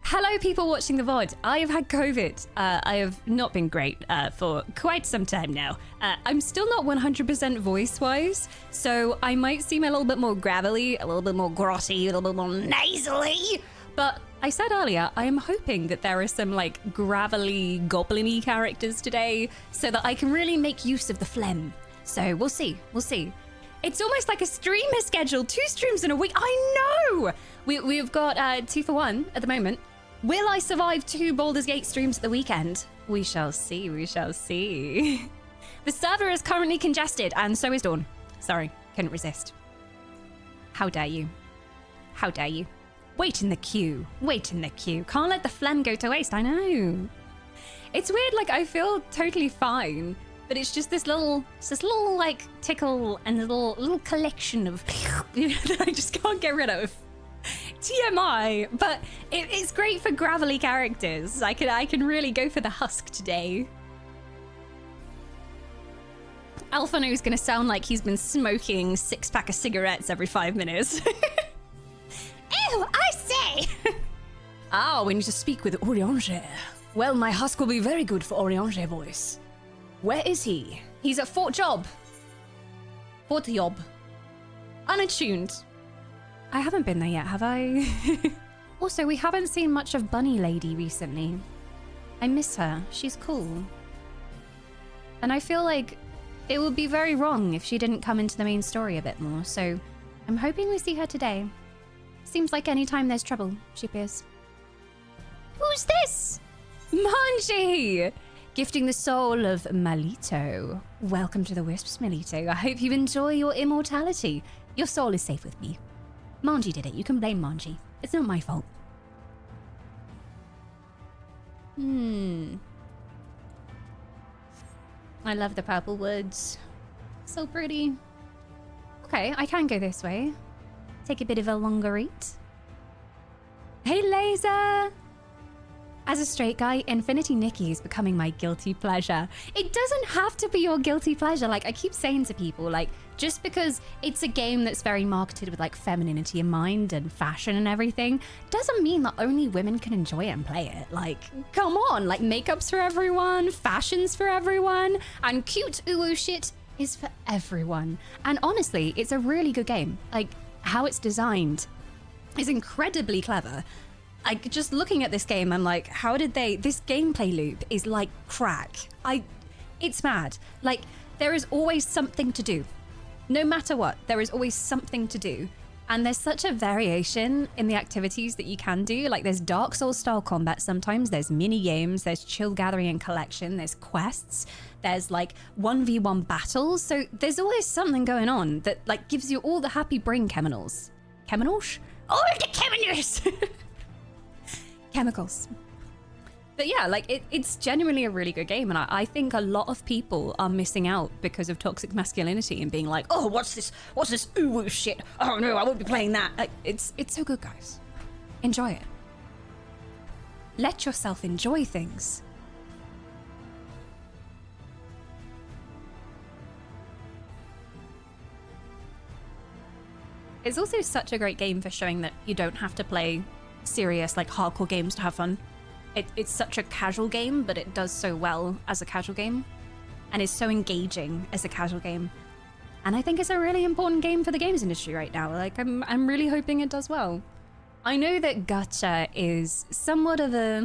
Hello, people watching the VOD. I have had COVID. I have not been great for quite some time now. I'm still not 100% voice-wise, so I might seem a little bit more gravelly, a little bit more grotty, a little bit more nasally. But I said earlier, I am hoping that there are some like gravelly, goblin-y characters today so that I can really make use of the phlegm. So we'll see, we'll see. It's almost like a streamer schedule, 2 streams in a week. I know! We've got 2 for 1 at the moment. Will I survive 2 Baldur's Gate streams at the weekend? We shall see, we shall see. The server is currently congested, and so is Dawn. Sorry, couldn't resist. How dare you? How dare you? Wait in the queue, wait in the queue. Can't let the phlegm go to waste, I know. It's weird, like I feel totally fine, but it's just this little like tickle and little collection of that I just can't get rid of. TMI, but it's great for gravelly characters. I can really go for the husk today. Alphano's gonna sound like he's been smoking 6-pack of cigarettes every 5 minutes. Ew, I say! Ah, we need to speak with Oriange. Well, my husk will be very good for Oriange voice. Where is he? He's at Fort Job. Fort Job. Unattuned. I haven't been there yet, have I? Also, we haven't seen much of Bunny Lady recently. I miss her. She's cool. And I feel like it would be very wrong if she didn't come into the main story a bit more, so I'm hoping we see her today. Seems like anytime there's trouble, she appears. Who's this? Manji! Gifting the soul of Malito. Welcome to the Wisps, Malito. I hope you enjoy your immortality. Your soul is safe with me. Manji did it. You can blame Manji. It's not my fault. I love the purple woods. So pretty. Okay, I can go this way. Take a bit of a longer route. Hey, Laser! As a straight guy, Infinity Nikki is becoming my guilty pleasure. It doesn't have to be your guilty pleasure. Like I keep saying to people, like just because it's a game that's very marketed with like femininity in mind and fashion and everything, doesn't mean that only women can enjoy it and play it. Like, come on, like makeup's for everyone, fashion's for everyone, and cute ooh shit is for everyone. And honestly, it's a really good game. Like how it's designed is incredibly clever. Like just looking at this game, I'm like, how did they? This gameplay loop is like crack. It's mad. Like there is always something to do, no matter what. There is always something to do, and there's such a variation in the activities that you can do. Like there's Dark Souls style combat. Sometimes there's mini games. There's chill gathering and collection. There's quests. There's like 1v1 battles. So there's always something going on that like gives you all the happy brain chemicals. Chemicals? All the chemicals. Chemicals. But yeah, like it's genuinely a really good game, and I think a lot of people are missing out because of toxic masculinity and being like, oh, what's this ooh shit? Oh no, I won't be playing that. Like, it's so good, guys. Enjoy it. Let yourself enjoy things. It's also such a great game for showing that you don't have to play serious like hardcore games to have fun. It's such a casual game, but it does so well as a casual game and is so engaging as a casual game. And I think it's a really important game for the games industry right now. Like I'm really hoping it does well. I know that gacha is somewhat of a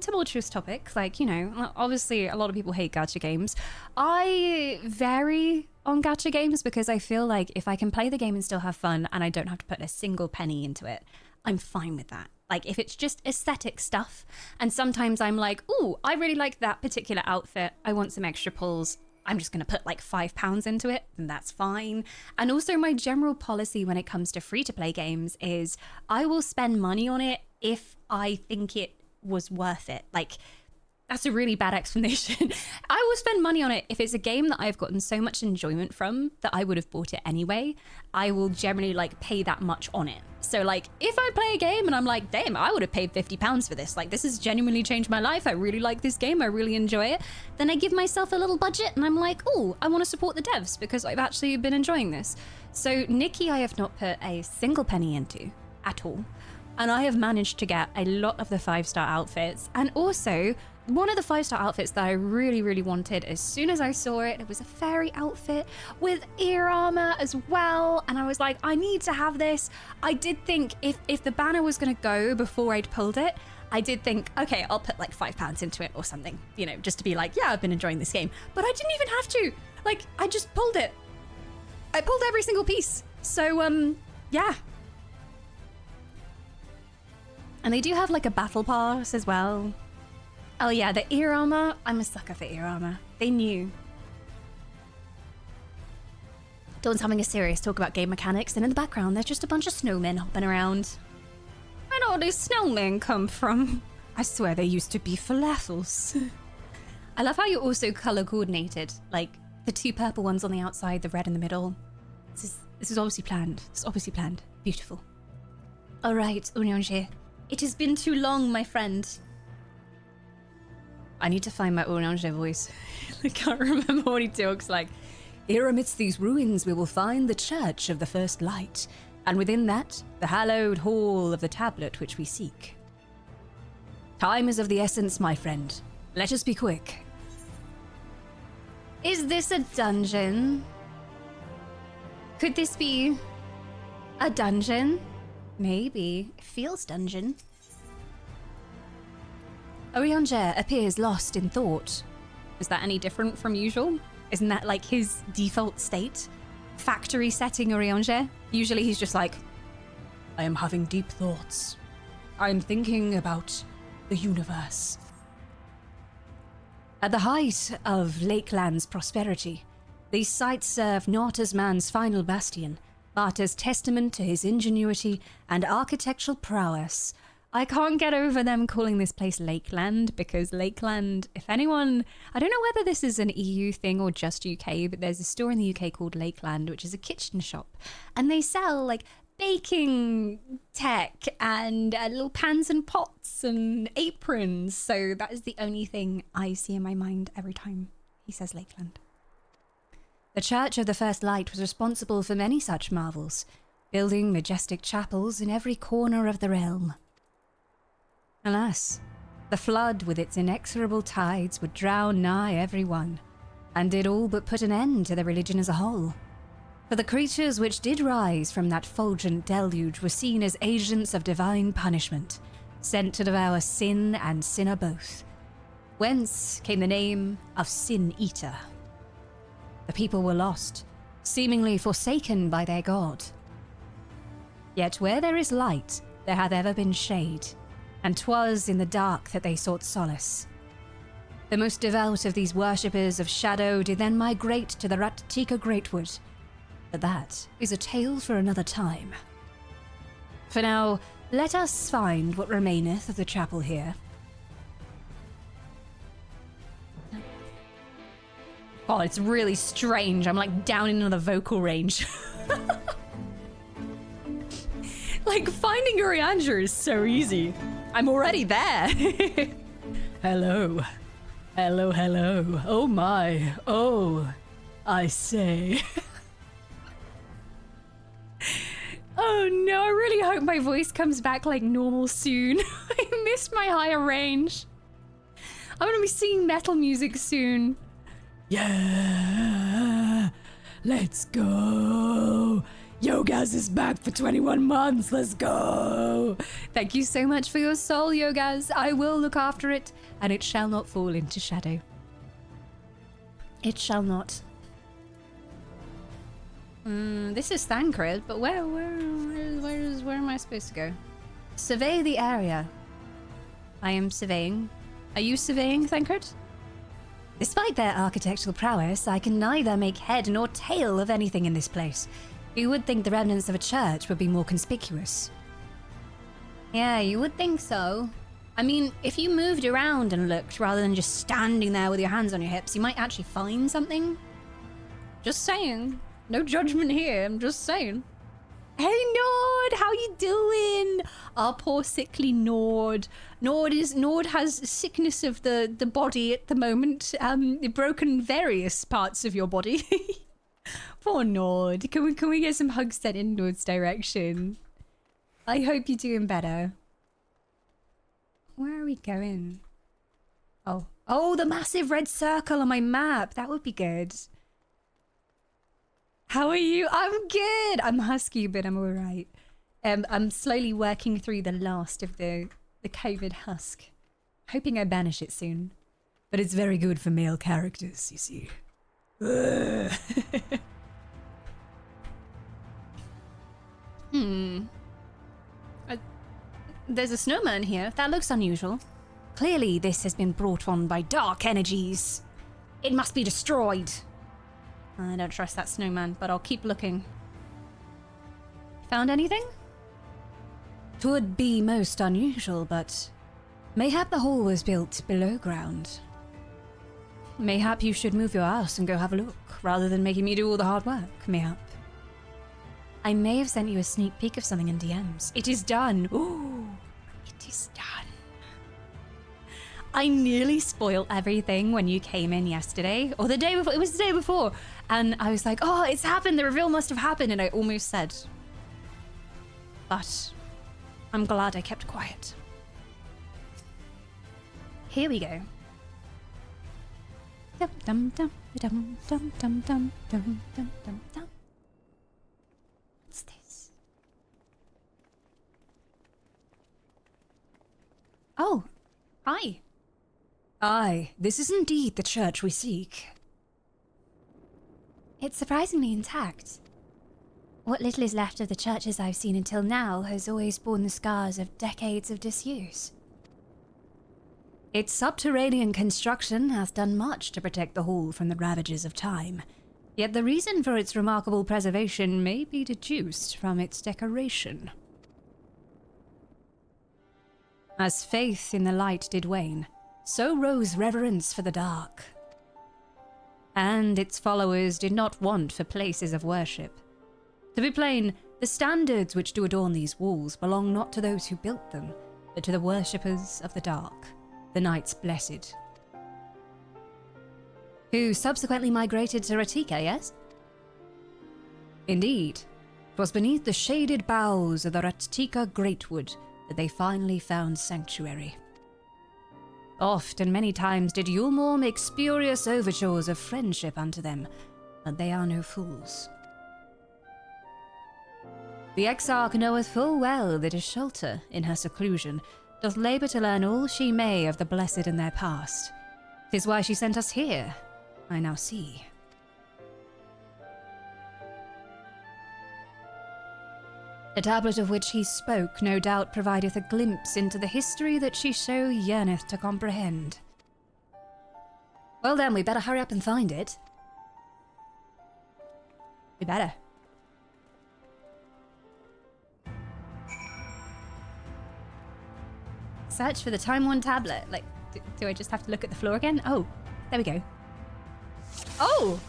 tumultuous topic. Like, you know, obviously a lot of people hate gacha games. I vary on gacha games because I feel like if I can play the game and still have fun and I don't have to put a single penny into it, I'm fine with that. Like if it's just aesthetic stuff, and sometimes I'm like, ooh, I really like that particular outfit. I want some extra pulls. I'm just gonna put like £5 into it, and that's fine. And also my general policy when it comes to free-to-play games is I will spend money on it if I think it was worth it. Like, that's a really bad explanation. I will spend money on it if it's a game that I've gotten so much enjoyment from that I would have bought it anyway. I will generally like pay that much on it. So like if I play a game and I'm like, damn, I would have paid £50 for this. Like this has genuinely changed my life. I really like this game. I really enjoy it. Then I give myself a little budget and I'm like, oh, I want to support the devs because I've actually been enjoying this. So Nikki, I have not put a single penny into at all. And I have managed to get a lot of the 5-star outfits. And also, one of the 5-star outfits that I really, really wanted, as soon as I saw it, it was a fairy outfit with ear armor as well. And I was like, I need to have this. I did think if the banner was going to go before I'd pulled it, I did think, okay, I'll put like £5 into it or something, you know, just to be like, yeah, I've been enjoying this game. But I didn't even have to. Like, I just pulled it. I pulled every single piece. So, yeah. And they do have like a battle pass as well. Oh yeah, the ear armor. I'm a sucker for ear armor. They knew. Dawn's having a serious talk about game mechanics, and in the background, there's just a bunch of snowmen hopping around. Where do all these snowmen come from? I swear they used to be falafels. I love how you're also color coordinated. Like the 2 purple ones on the outside, the red in the middle. This is obviously planned. It's obviously planned. Beautiful. All right, Orange. It has been too long, my friend. I need to find my Orange voice. I can't remember what he talks like. Here amidst these ruins we will find the Church of the First Light, and within that, the hallowed hall of the tablet which we seek. Time is of the essence, my friend. Let us be quick. Is this a dungeon? Could this be a dungeon? Maybe. It feels dungeon. Orianger appears lost in thought. Is that any different from usual? Isn't that like his default state? Factory setting Orianger? Usually he's just like, I am having deep thoughts. I am thinking about the universe. At the height of Lakeland's prosperity, these sites serve not as man's final bastion, but as testament to his ingenuity and architectural prowess. I can't get over them calling this place Lakeland, because Lakeland, if anyone, I don't know whether this is an EU thing or just UK, but there's a store in the UK called Lakeland, which is a kitchen shop, and they sell like baking tech and little pans and pots and aprons. So that is the only thing I see in my mind every time he says Lakeland. The Church of the First Light was responsible for many such marvels, building majestic chapels in every corner of the realm. Alas, the flood with its inexorable tides would drown nigh every one, and did all but put an end to the religion as a whole. For the creatures which did rise from that fulgent deluge were seen as agents of divine punishment, sent to devour sin and sinner both, whence came the name of Sin Eater. The people were lost, seemingly forsaken by their god. Yet where there is light, there hath ever been shade, and 'twas in the dark that they sought solace. The most devout of these worshippers of shadow did then migrate to the Rattika Greatwood, but that is a tale for another time. For now, let us find what remaineth of the chapel here. Oh, it's really strange. I'm like down in another vocal range. Like finding Urianger is so easy. I'm already there. Hello. Hello, hello. Oh my. Oh, I say. Oh no, I really hope my voice comes back like normal soon. I missed my higher range. I'm gonna be singing metal music soon. Yeah, let's go. Yogaz is back for 21 months. Let's go. Thank you so much for your soul, Yogaz. I will look after it, and it shall not fall into shadow. It shall not. This is Thancred, but where am I supposed to go? Survey the area. I am surveying. Are you surveying, Thancred? Despite their architectural prowess, I can neither make head nor tail of anything in this place. You would think the remnants of a church would be more conspicuous. Yeah, you would think so. I mean, if you moved around and looked rather than just standing there with your hands on your hips, you might actually find something. Just saying. No judgment here, I'm just saying. Hey Nord, how you doing? Our poor sickly Nord. Nord has sickness of the body at the moment. Broken various parts of your body. Poor Nord. Can we get some hugs sent in Nord's direction? I hope you're doing better. Where are we going? Oh. Oh, the massive red circle on my map. That would be good. How are you? I'm good. I'm husky, but I'm all right. I'm slowly working through the last of the COVID husk. Hoping I banish it soon. But it's very good for male characters, you see. There's a snowman here. That looks unusual. Clearly, this has been brought on by dark energies. It must be destroyed. I don't trust that snowman, but I'll keep looking. Found anything? 'Twould be most unusual, but mayhap the hole was built below ground. Mayhap you should move your house and go have a look, rather than making me do all the hard work, mayhap. I may have sent you a sneak peek of something in DMs. It is done. Ooh, it is done. I nearly spoiled everything when you came in yesterday, or the day before. It was the day before. And I was like, oh, it's happened. The reveal must have happened. And I almost said. But I'm glad I kept quiet. Here we go. Dum dum dum dum dum dum dum dum dum dum dum. What's this? Oh, hi. Aye, this is indeed the church we seek. It's surprisingly intact. What little is left of the churches I've seen until now has always borne the scars of decades of disuse. Its subterranean construction hath done much to protect the hall from the ravages of time, yet the reason for its remarkable preservation may be deduced from its decoration. As faith in the light did wane, so rose reverence for the dark. And its followers did not want for places of worship. To be plain, the standards which do adorn these walls belong not to those who built them, but to the worshippers of the dark, the Knights Blessed. Who subsequently migrated to Ratika, yes? Indeed, 'twas beneath the shaded boughs of the Ratika Greatwood that they finally found sanctuary. Oft and many times did Yulmore make spurious overtures of friendship unto them, but they are no fools. The Exarch knoweth full well that Isholta, in her seclusion, doth labour to learn all she may of the blessed and their past. 'Tis why she sent us here, I now see. The tablet of which he spoke no doubt provideth a glimpse into the history that she so yearneth to comprehend. Well then, we better hurry up and find it. We better. Search for the time-worn tablet. Like, do I just have to look at the floor again? Oh, there we go. Oh,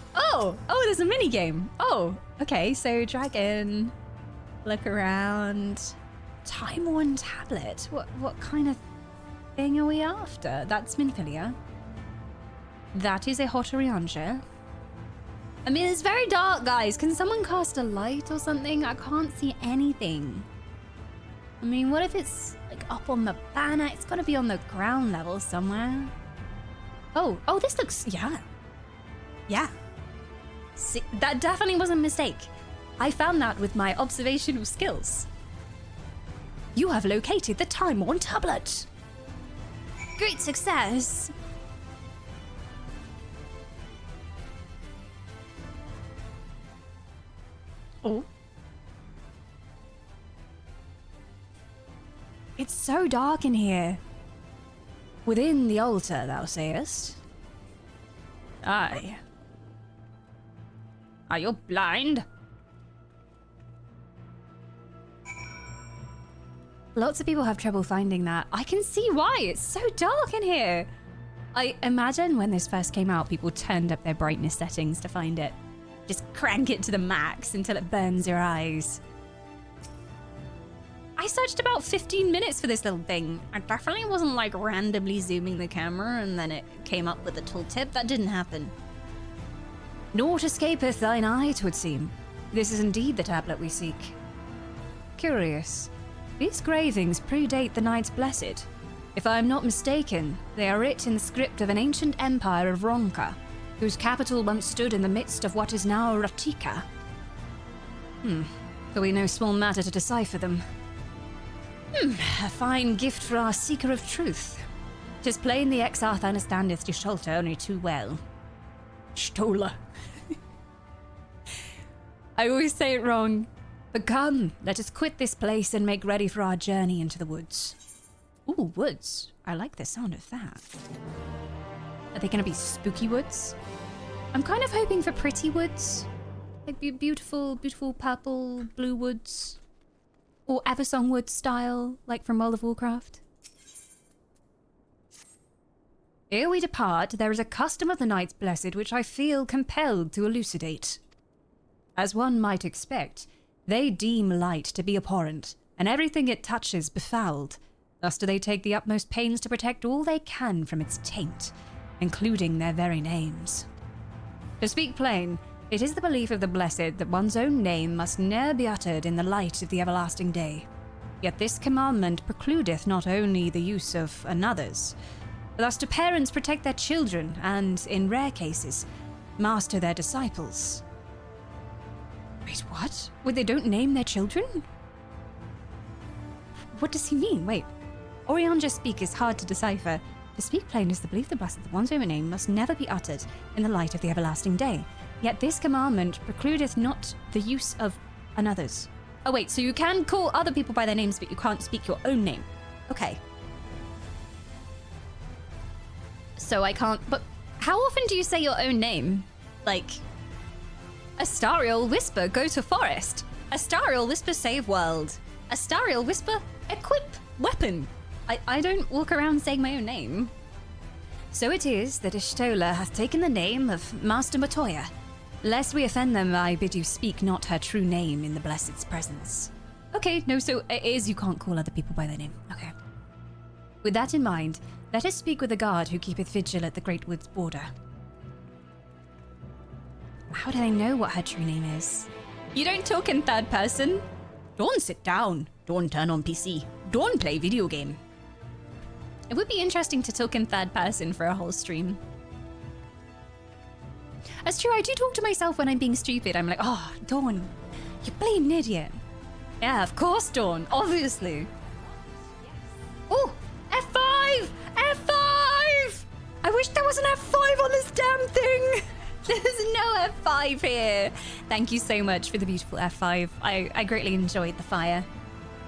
there's a mini game. Oh, okay, so dragon. Look around. Time-worn tablet. What kind of thing are we after? That's Minfilia. That is a Hotorianja. I mean, it's very dark, guys. Can someone cast a light or something? I can't see anything. I mean, what if it's like up on the banner? It's got to be on the ground level somewhere. Oh, this looks, yeah. See, that definitely wasn't a mistake. I found that with my observational skills. You have located the time-worn tablet. Great success. Oh. It's so dark in here. Within the altar, thou sayest? Aye. Are you blind? Lots of people have trouble finding that. I can see why. It's so dark in here. I imagine when this first came out, people turned up their brightness settings to find it. Just crank it to the max until it burns your eyes. I searched about 15 minutes for this little thing. I definitely wasn't like randomly zooming the camera and then it came up with a tooltip. That didn't happen. Naught escapeth thine eye, 'twould seem. This is indeed the tablet we seek. Curious. These gravings predate the Knights Blessed. If I am not mistaken, they are writ in the script of an ancient empire of Ronka, whose capital once stood in the midst of what is now Ratika. But we no small matter to decipher them. A fine gift for our seeker of truth. 'Tis plain the Exarth understandeth Gestalter only too well. Stola. I always say it wrong. But come, let us quit this place and make ready for our journey into the woods. Ooh, woods. I like the sound of that. Are they going to be spooky woods? I'm kind of hoping for pretty woods. Like beautiful, beautiful purple, blue woods. Or Eversong wood style, like from World of Warcraft. Ere we depart, there is a custom of the Knights Blessed which I feel compelled to elucidate. As one might expect, they deem light to be abhorrent, and everything it touches befouled. Thus do they take the utmost pains to protect all they can from its taint, including their very names. To speak plain, it is the belief of the Blessed that one's own name must ne'er be uttered in the light of the everlasting day. Yet this commandment precludeth not only the use of another's. Thus do parents protect their children and, in rare cases, master their disciples. Wait, what? Wait, they don't name their children? What does he mean? Wait. Orianja speak is hard to decipher. To speak plain is the belief the Blessed that one's own name must never be uttered in the light of the everlasting day. Yet this commandment precludeth not the use of another's. Oh wait, so you can call other people by their names, but you can't speak your own name. Okay. So I can't, but how often do you say your own name? Like, Astariel Whisper, go to forest. Astariel Whisper, save world. Astariel Whisper, equip weapon. I don't walk around saying my own name. So it is that Ishtola hath taken the name of Master Matoya. Lest we offend them, I bid you speak not her true name in the Blessed's presence. Okay, no, so it is you can't call other people by their name. Okay. With that in mind, let us speak with the guard who keepeth vigil at the Greatwood's border. How do they know what her true name is? You don't talk in third person. Don't sit down. Don't turn on PC. Don't play video game. It would be interesting to talk in third person for a whole stream. That's true, I do talk to myself when I'm being stupid. I'm like, oh, Dawn, you bleeding idiot. Yeah, of course, Dawn, obviously. Oh, F5! F5! I wish there was an F5 on this damn thing. There's no F5 here. Thank you so much for the beautiful F5. I greatly enjoyed the fire.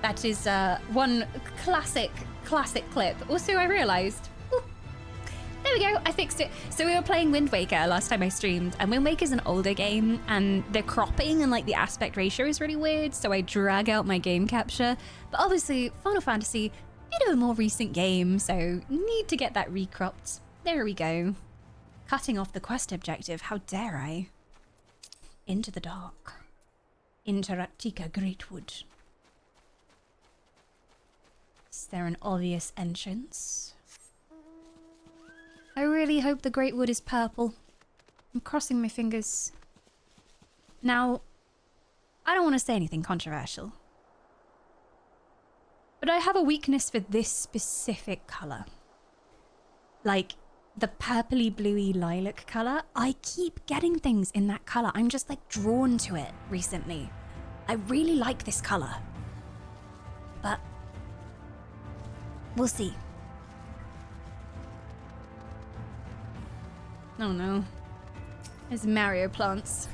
That is one classic clip. Also, I realized, there we go, I fixed it. So we were playing Wind Waker last time I streamed, and Wind Waker's an older game, and the cropping and like the aspect ratio is really weird, so I drag out my game capture. But obviously, Final Fantasy, bit of a more recent game, so need to get that recropped. There we go. Cutting off the quest objective, how dare I? Into the dark. Into Ratika Greatwood. Is there an obvious entrance? I really hope the Greatwood is purple. I'm crossing my fingers. Now, I don't want to say anything controversial, but I have a weakness for this specific colour. Like, the purpley bluey lilac colour. I keep getting things in that colour. I'm just like drawn to it recently. I really like this colour. But we'll see. Oh no. There's Mario plants.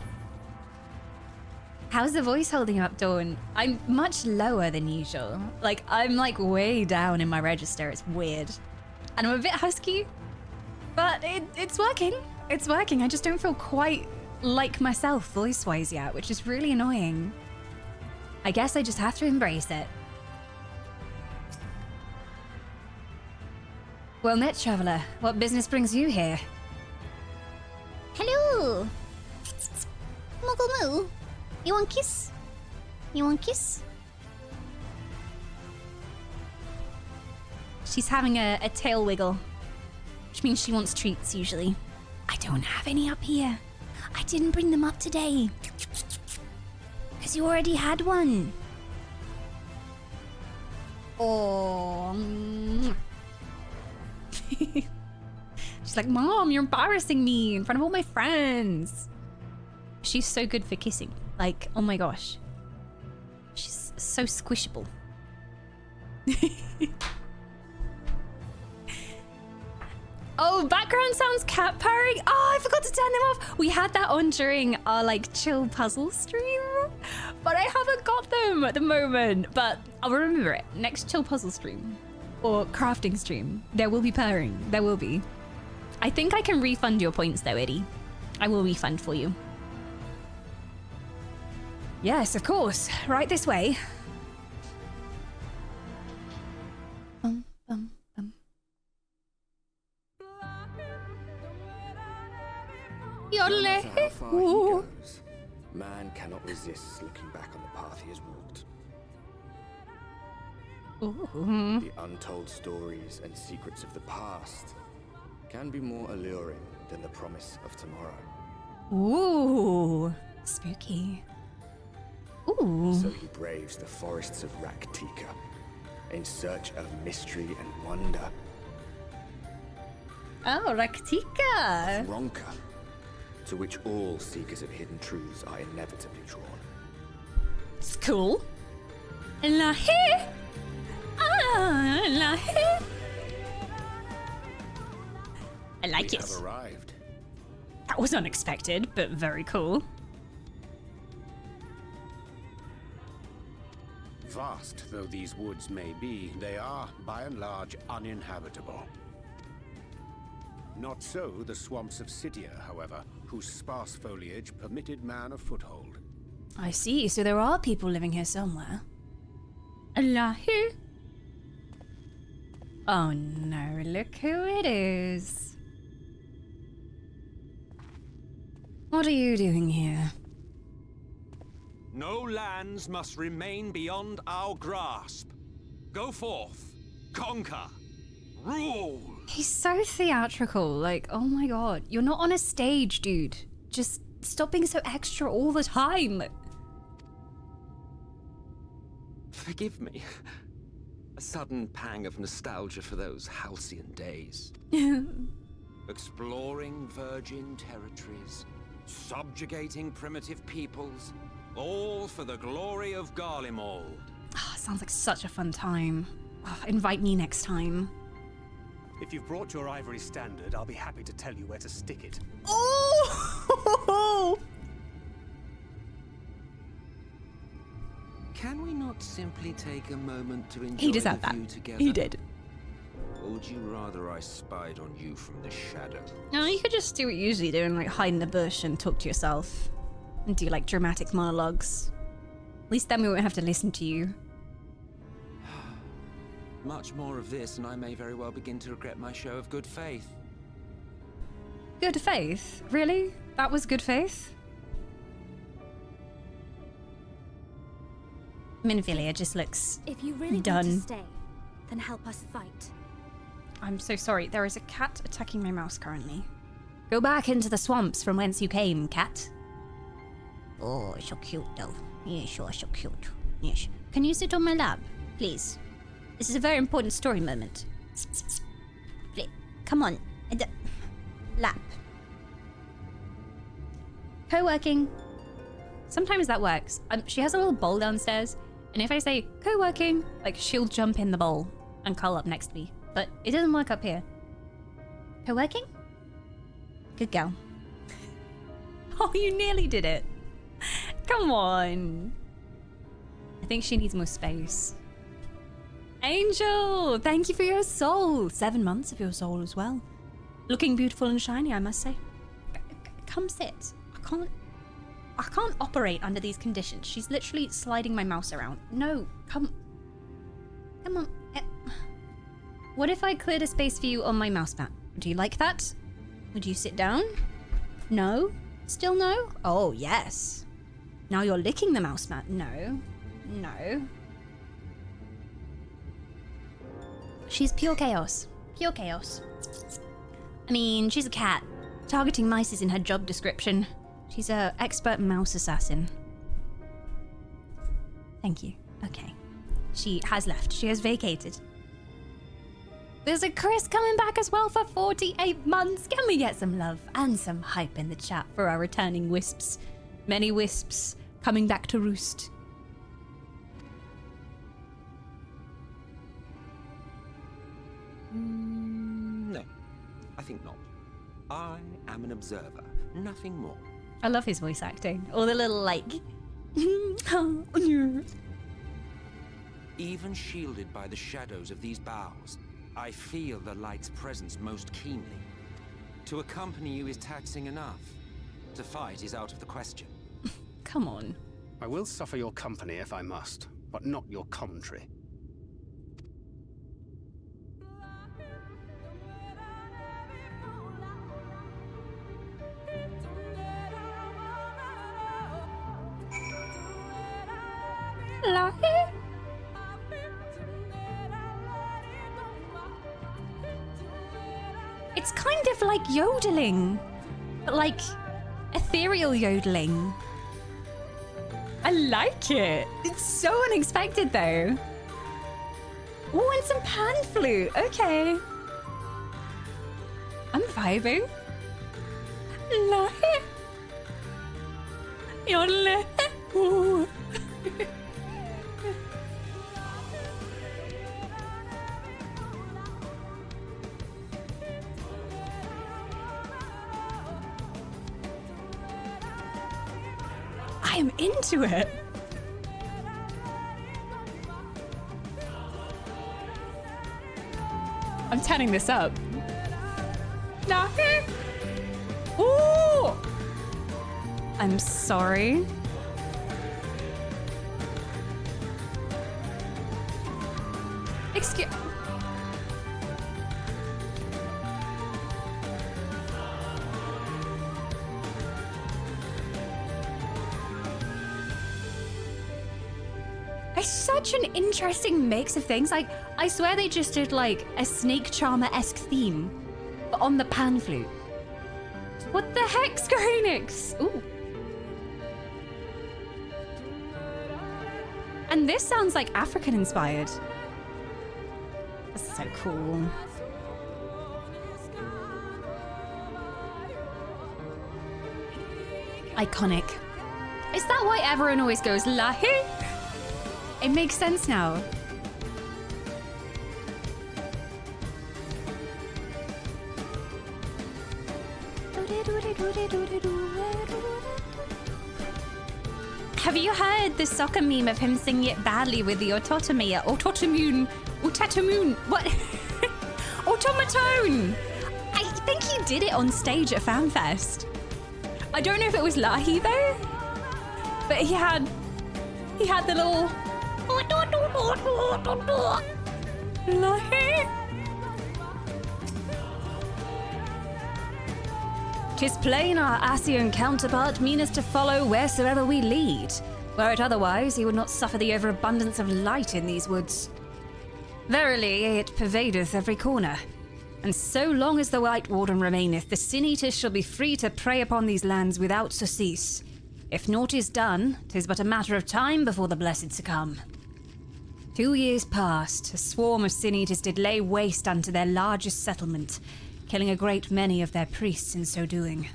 How's the voice holding up, Dawn? I'm much lower than usual. Like, I'm like way down in my register. It's weird. And I'm a bit husky, but it's working. It's working. I just don't feel quite like myself voice-wise yet, which is really annoying. I guess I just have to embrace it. Well met, traveler. What business brings you here? Hello! Muggle moo. You want kiss? You want kiss? She's having a tail wiggle, which means she wants treats usually. I don't have any up here. I didn't bring them up today. 'Cause you already had one. Oh. She's like, Mom, you're embarrassing me in front of all my friends. She's so good for kissing. Like, oh my gosh. She's so squishable. Oh, background sounds cat purring. Oh, I forgot to turn them off. We had that on during our like chill puzzle stream, but I haven't got them at the moment. But I'll remember it. Next chill puzzle stream or crafting stream, there will be purring. There will be. I think I can refund your points though, Eddie. I will refund for you. Yes, of course. Right this way. Bum, bum, bum. No matter how far he goes, man cannot resist looking back on the path he has walked. Ooh. The untold stories and secrets of the past can be more alluring than the promise of tomorrow. Ooh, spooky. Ooh. So he braves the forests of Raktika in search of mystery and wonder. Oh, Raktika. Ronka, to which all seekers of hidden truths are inevitably drawn. It's cool. Lahi. Ah, lahi. I like it. We have arrived. That was unexpected, but very cool. Vast though these woods may be, they are, by and large, uninhabitable. Not so the swamps of Cydia, however, whose sparse foliage permitted man a foothold. I see, so there are people living here somewhere. Allahu. Oh no, look who it is. What are you doing here? No lands must remain beyond our grasp. Go forth, conquer, rule. He's so theatrical, like, oh my god. You're not on a stage, dude. Just stop being so extra all the time. Forgive me. A sudden pang of nostalgia for those halcyon days. Exploring virgin territories, subjugating primitive peoples, all for the glory of Garlemald. Oh, sounds like such a fun time. Oh, invite me next time. If you've brought your ivory standard, I'll be happy to tell you where to stick it. Oh! Can we not simply take a moment to enjoy He deserved the that. view together? He did. Or would you rather I spied on you from the shadow? No, you could just do what you usually do and like hide in the bush and talk to yourself. And do like dramatic monologues. At least then we won't have to listen to you. Much more of this, and I may very well begin to regret my show of good faith. Good faith? Really? That was good faith? Minfilia just looks If you really done. want to stay, then help us fight. I'm so sorry. There is a cat attacking my mouse currently. Go back into the swamps from whence you came, cat. Oh, so cute though. Yes, you're so cute. Yes. Can you sit on my lap, please? This is a very important story moment. Come on. Lap. Co-working. Sometimes that works. She has a little bowl downstairs, and if I say co-working, like she'll jump in the bowl and curl up next to me. But it doesn't work up here. Co-working? Good girl. Oh, you nearly did it. Come on. I think she needs more space. Angel, thank you for your soul. 7 months of your soul as well. Looking beautiful and shiny, I must say. Come sit. I can't operate under these conditions. She's literally sliding my mouse around. No, come on. What if I cleared a space for you on my mouse mat? Do you like that? Would you sit down? No? Still no? Oh, yes. Now you're licking the mouse mat. No. No. She's pure chaos. Pure chaos. I mean, she's a cat. Targeting mice is in her job description. She's an expert mouse assassin. Thank you. Okay. She has left. She has vacated. There's a Chris coming back as well for 48 months. Can we get some love and some hype in the chat for our returning wisps? Many wisps coming back to roost. No, I think not. I am an observer, nothing more. I love his voice acting. Or the little like... Even shielded by the shadows of these boughs, I feel the light's presence most keenly. To accompany you is taxing enough. To fight is out of the question. Come on. I will suffer your company if I must, but not your commentary. It's kind of like yodeling, but like ethereal yodeling. I like it. It's so unexpected though. Oh, and some pan flute. Okay. I'm vibing. Yodel. Ooh. I am into it. I'm turning this up. Ooh! I'm sorry. Excuse... It's such an interesting mix of things. Like, I swear they just did like a Snake Charmer-esque theme, but on the pan flute. What the heck, Square Enix? Ooh. And this sounds like African inspired. That's so cool. Iconic. Is that why everyone always goes lahi? It makes sense now. Have you heard the soccer meme of him singing it badly with the automaton? What? Automaton! I think he did it on stage at FanFest. I don't know if it was Lahi though, but he had the little... Lahi! 'Tis plain our Asian counterpart meaneth to follow wheresoever we lead. Were it otherwise, he would not suffer the overabundance of light in these woods. Verily, it pervadeth every corner. And so long as the White Warden remaineth, the Sin-Eaters shall be free to prey upon these lands without surcease. If naught is done, 'tis but a matter of time before the blessed succumb. 2 years past, a swarm of Sin-Eaters did lay waste unto their largest settlement, killing a great many of their priests in so doing.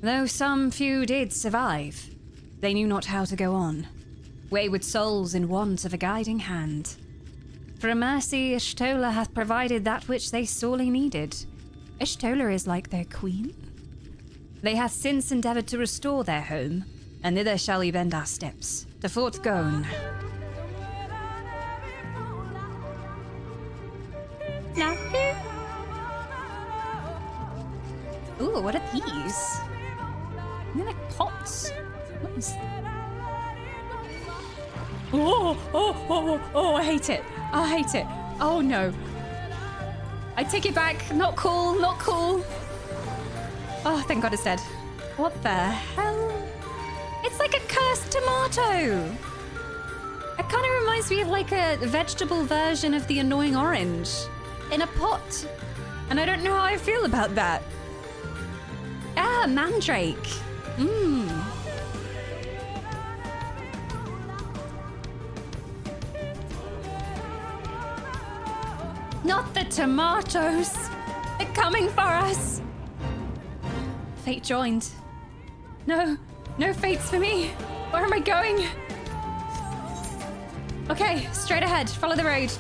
Though some few did survive, they knew not how to go on, wayward souls in want of a guiding hand. For a mercy, Y'shtola hath provided that which they sorely needed. Y'shtola is like their queen. They hath since endeavoured to restore their home, and thither shall we bend our steps, to Fort Gone. Now, ooh, what are these? They're like pots. What is... Oh, I hate it. I hate it. Oh no. I take it back. Not cool, not cool. Oh, thank God it's dead. What the hell? It's like a cursed tomato. It kind of reminds me of like a vegetable version of the annoying orange in a pot. And I don't know how I feel about that. Ah, mandrake. Mmm. tomatoes! They're coming for us! Fate joined. No, no fates for me. Where am I going? Okay, straight ahead. Follow the road.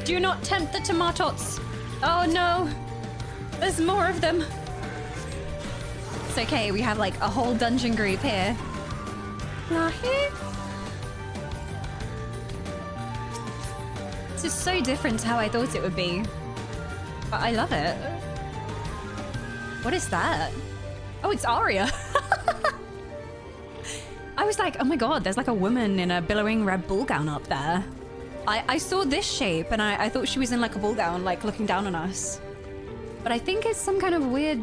Do not tempt the tomatoes. Oh no. There's more of them. It's okay, we have like a whole dungeon group here. This is so different to how I thought it would be. But I love it. What is that? Oh, it's Arya. I was like, oh my god, there's like a woman in a billowing red ball gown up there. I saw this shape and I thought she was in like a ball gown, like looking down on us. But I think it's some kind of weird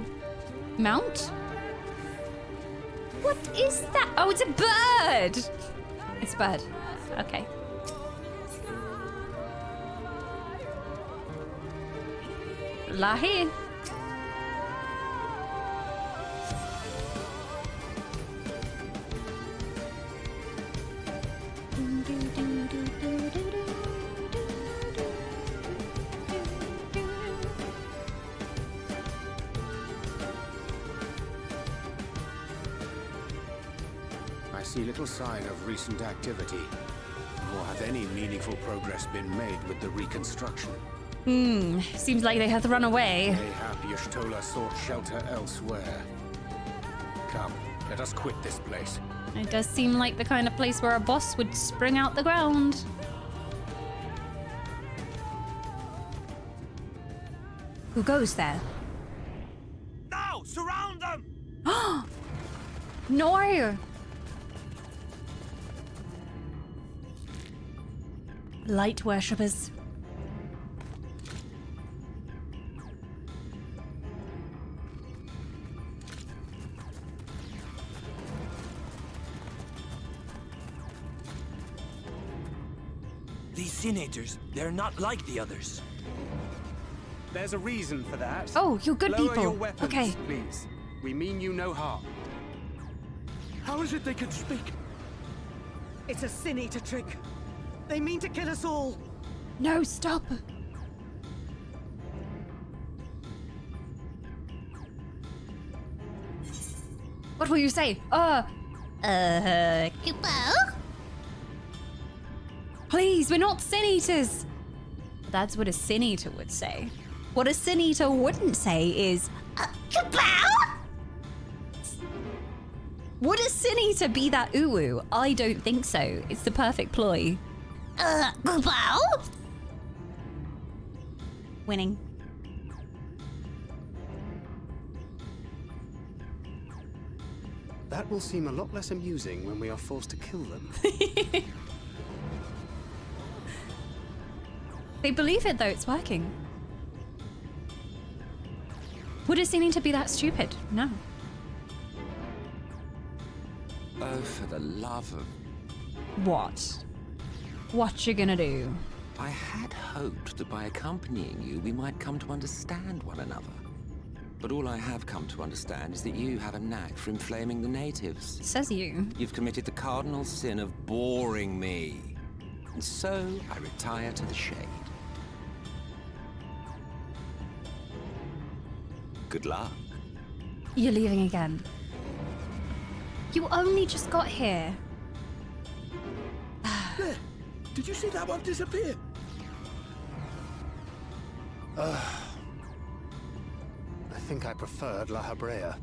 mount. What is that? Oh, it's a bird. It's a bird. Okay. Lahi. I see little sign of recent activity. Nor have any meaningful progress been made with the reconstruction. Seems like they have run away. Mayhap Y'shtola sought shelter elsewhere. Come, let us quit this place. It does seem like the kind of place where a boss would spring out the ground. Who goes there? Now! Surround them! No! Light worshippers. These senators, they're not like the others. There's a reason for that. Oh, you're good Lower people. your weapons, Okay. please. We mean you no harm. How is it they can speak? It's a sin eater trick. They mean to kill us all. No, stop. What will you say? Please, we're not sin eaters. That's what a sin eater would say. What a sin eater wouldn't say is, kapow! Would a sin eater be that uwu? I don't think so. It's the perfect ploy. Kapow? Winning. That will seem a lot less amusing when we are forced to kill them. They believe it though, it's working. Would it seem to be that stupid? No. Oh, for the love of... What? What you gonna do? I had hoped that by accompanying you, we might come to understand one another. But all I have come to understand is that you have a knack for inflaming the natives. Says you. You've committed the cardinal sin of boring me. And so I retire to the shade. Good luck. You're leaving again. You only just got here. There! Did you see that one disappear? I think I preferred La Habrea.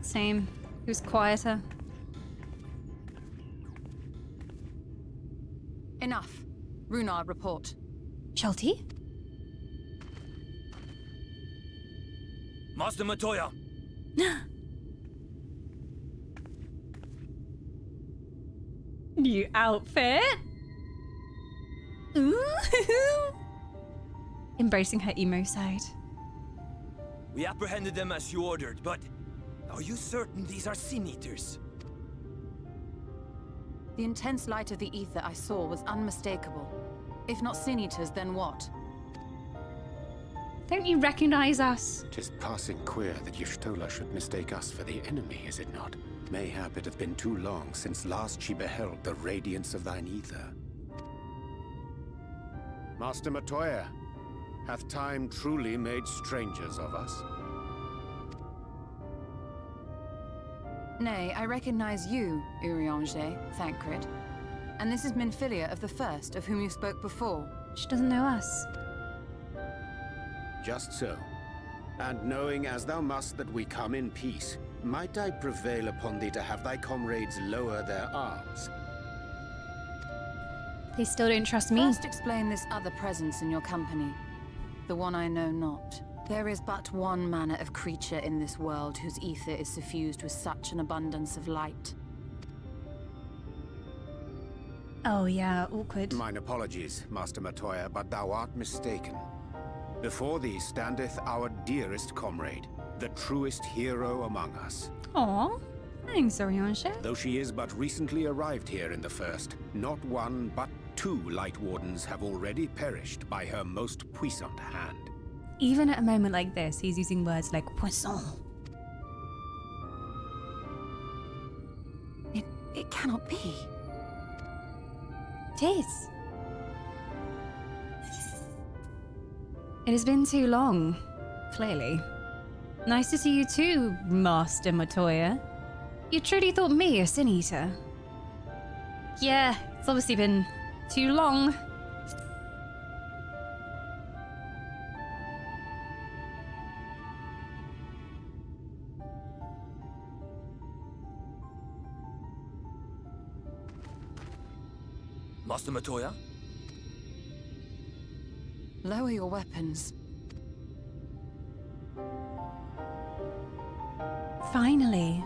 Same. He was quieter. Enough. Runar, report. Shelty? Master Matoya! New outfit? Ooh. Embracing her emo side. We apprehended them as you ordered, but are you certain these are sin eaters? The intense light of the ether I saw was unmistakable. If not sin eaters, then what? Don't you recognize us? 'Tis passing queer that Y'shtola should mistake us for the enemy, is it not? Mayhap it hath been too long since last she beheld the radiance of thine ether. Master Matoya, Hath time truly made strangers of us? Nay, I recognize you, Urianger, Thancred. And this is Minfilia of the First, of whom you spoke before. She doesn't know us. Just so. And knowing as thou must that we come in peace, might I prevail upon thee to have thy comrades lower their arms? They still don't trust me. First explain this other presence in your company. The one I know not. There is but one manner of creature in this world whose ether is suffused with such an abundance of light. Oh yeah, awkward. Mine apologies, Master Matoya, but thou art mistaken. Before thee standeth our dearest comrade, the truest hero among us. Aw, thanks, Urianger. Though she is but recently arrived here in the First, not one but 2 Light Wardens have already perished by her most puissant hand. Even at a moment like this, he's using words like poisson. It cannot be. It is. It has been too long, clearly. Nice to see you too, Master Matoya. You truly thought me a Sin Eater? Yeah, it's obviously been too long. Master Matoya? Lower your weapons. Finally.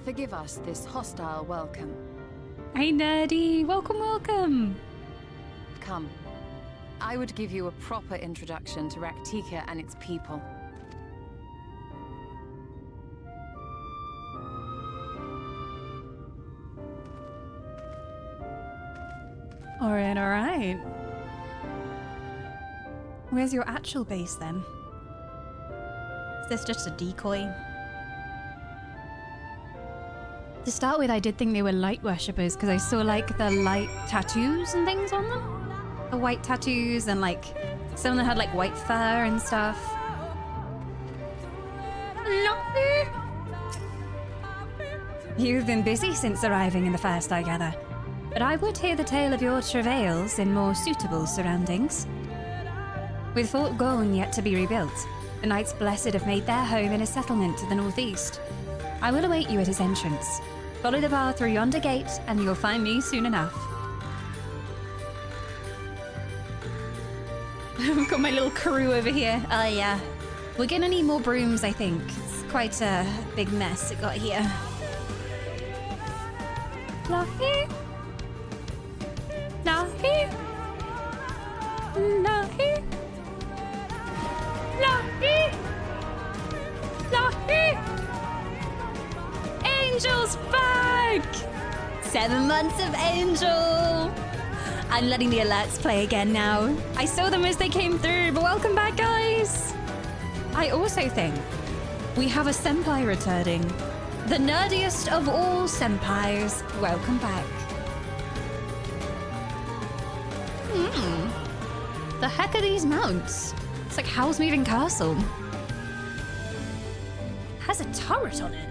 Forgive us this hostile welcome. Hey, nerdy. Welcome, welcome. Come. I would give you a proper introduction to Raktika and its people. All right, all right. Where's your actual base then? Is this just a decoy? To start with, I did think they were light worshippers because I saw like the light tattoos and things on them. The white tattoos and like some of them had like white fur and stuff. You've been busy since arriving in the First, I gather. But I would hear the tale of your travails in more suitable surroundings. With Fort Gone yet to be rebuilt, the Knights Blessed have made their home in a settlement to the northeast. I will await you at its entrance. Follow the path through yonder gate, and you'll find me soon enough. I've got my little crew over here. Oh yeah. We're gonna need more brooms, I think. It's quite a big mess it got here. Lahi. Lahi. Lahi. Lahi. Lahi. Angel's back! 7 months of Angel! I'm letting the alerts play again now. I saw them as they came through, but welcome back, guys! I also think we have a senpai returning. The nerdiest of all senpais. Welcome back. The heck are these mounts? It's like Howl's Moving Castle. Has a turret on it.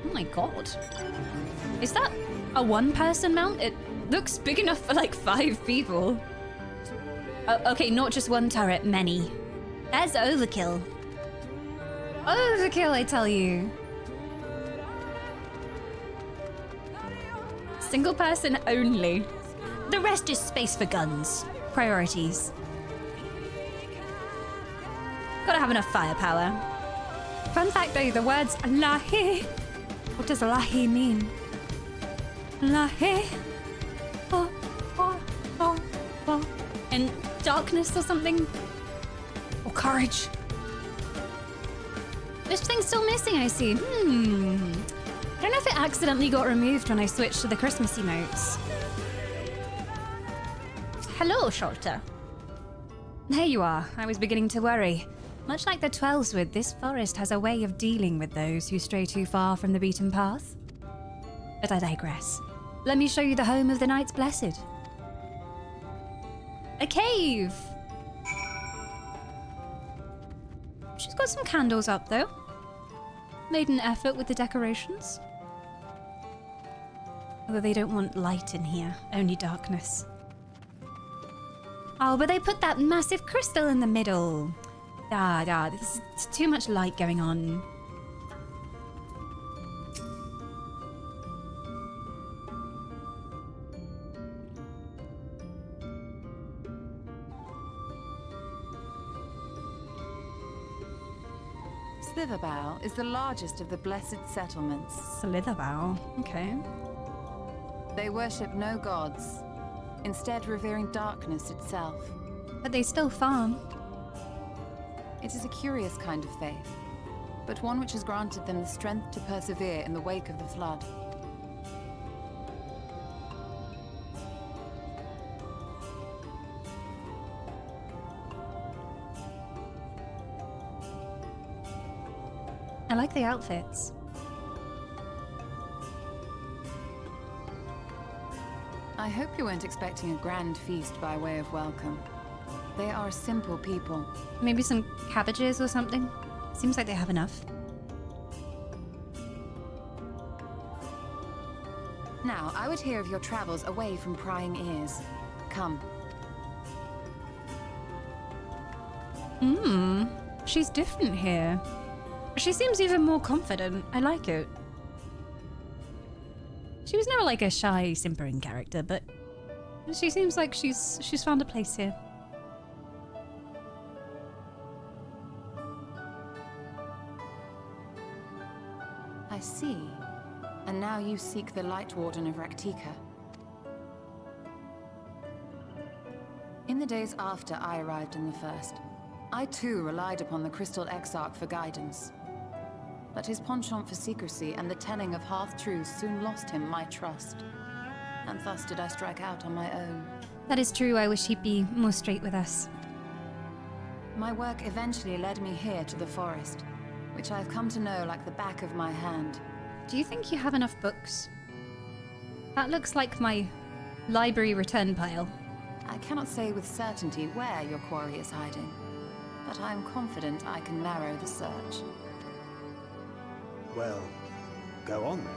Oh my god. Is that a one-person mount? It looks big enough for like 5 people. Okay, not just one turret, many. That's overkill. Overkill, I tell you. Single person only. The rest is space for guns. Priorities. Gotta have enough firepower. Fun fact though, the words lahi. What does lahi mean? Lahi. Oh, oh, oh, oh. And darkness or something? Or courage? This thing's still missing, I see. I don't know if it accidentally got removed when I switched to the Christmas emotes. Hello, Shorter. There you are. I was beginning to worry. Much like the Twelveswood, this forest has a way of dealing with those who stray too far from the beaten path. But I digress. Let me show you the home of the Knights Blessed. A cave! She's got some candles up, though. Made an effort with the decorations. Although they don't want light in here, only darkness. Oh, but they put that massive crystal in the middle. This is too much light going on. Slitherbough is the largest of the blessed settlements. Slitherbough, okay. They worship no gods, instead revering darkness itself. But they still farm. It is a curious kind of faith, but one which has granted them the strength to persevere in the wake of the flood. I like the outfits. I hope you weren't expecting a grand feast by way of welcome. They are simple people. Maybe some cabbages or something? Seems like they have enough. Now, I would hear of your travels away from prying ears. Come. She's different here. She seems even more confident. I like it. She was never like a shy, simpering character, but she seems like she's found a place here. I see. And now you seek the Light Warden of Raktika. In the days after I arrived in the First, I too relied upon the Crystal Exarch for guidance. But his penchant for secrecy and the telling of half-truths soon lost him my trust. And thus did I strike out on my own. That is true. I wish he'd be more straight with us. My work eventually led me here to the forest, which I've come to know like the back of my hand. Do you think you have enough books? That looks like my library return pile. I cannot say with certainty where your quarry is hiding, but I am confident I can narrow the search. Well, go on then.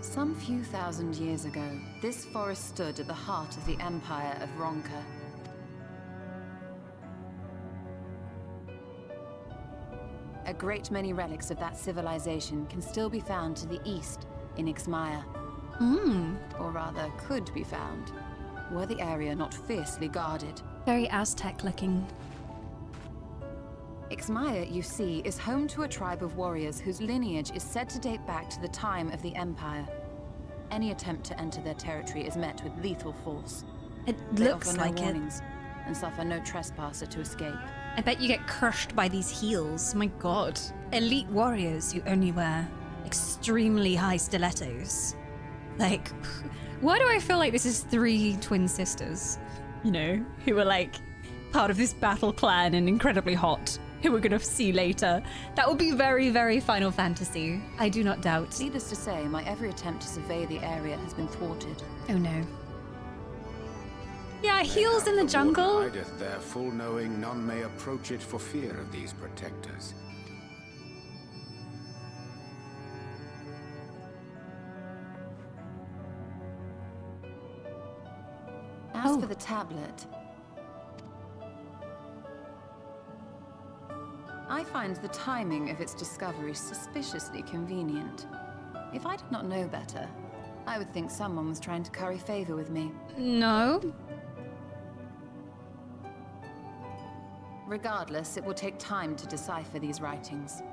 Some few thousand years ago, this forest stood at the heart of the Empire of Ronka. A great many relics of that civilization can still be found to the east in Ixmaya. Or rather, could be found, were the area not fiercely guarded. Very Aztec looking. Ixmaya, you see, is home to a tribe of warriors whose lineage is said to date back to the time of the Empire. Any attempt to enter their territory is met with lethal force. It They looks offer no like it. warnings and suffer no trespasser to escape. I bet you get crushed by these heels. My god. Elite warriors who only wear extremely high stilettos. Like, why do I feel like this is 3 twin sisters? You know, who are like part of this battle clan and incredibly hot, who we're gonna see later. That would be very, very Final Fantasy. I do not doubt. Needless to say, my every attempt to survey the area has been thwarted. Oh no. Yeah, heels in the jungle. Warden hideth there, full knowing none may approach it for fear of these protectors. As Oh. for the tablet, I find the timing of its discovery suspiciously convenient. If I did not know better, I would think someone was trying to curry favor with me. No. Regardless, it will take time to decipher these writings.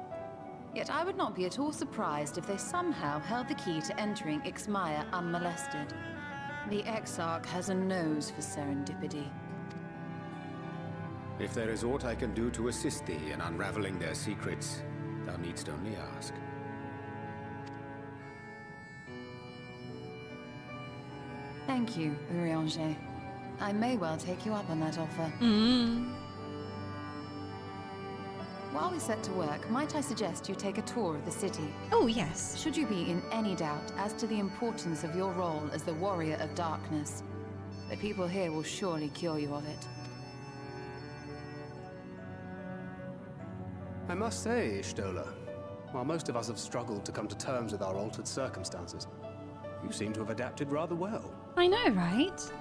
Yet I would not be at all surprised if they somehow held the key to entering Ixmaya unmolested. The Exarch has a nose for serendipity. If there is aught I can do to assist thee in unraveling their secrets, thou needst only ask. Thank you, Urianger. I may well take you up on that offer. While we set to work, might I suggest you take a tour of the city? Oh, yes. Should you be in any doubt as to the importance of your role as the Warrior of Darkness, the people here will surely cure you of it. I must say, Stola, while most of us have struggled to come to terms with our altered circumstances, you seem to have adapted rather well. I know, right?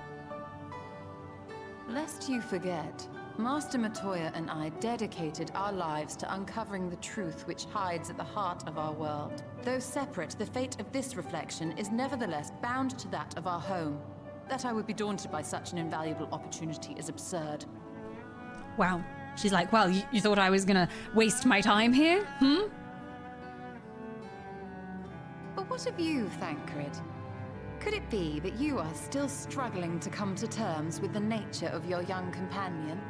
Lest you forget, Master Matoya and I dedicated our lives to uncovering the truth which hides at the heart of our world. Though separate, the fate of this reflection is nevertheless bound to that of our home. That I would be daunted by such an invaluable opportunity is absurd. Wow. She's like, well, you thought I was gonna waste my time here? But what of you, Thancred? Could it be that you are still struggling to come to terms with the nature of your young companion?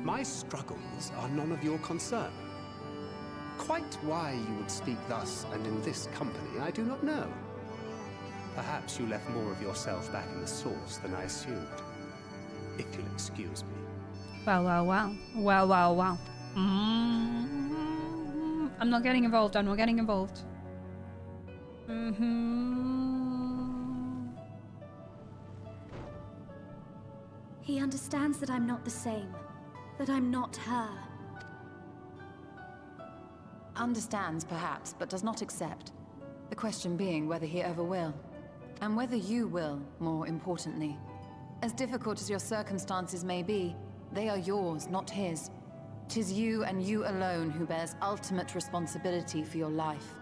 My struggles are none of your concern. Quite why you would speak thus and in this company, I do not know. Perhaps you left more of yourself back in the source than I assumed. If you'll excuse me. Well. I'm not getting involved. He understands that I'm not the same. That I'm not her. Understands, perhaps, but does not accept. The question being whether he ever will. And whether you will, more importantly. As difficult as your circumstances may be, they are yours, not his. 'Tis you and you alone who bears ultimate responsibility for your life.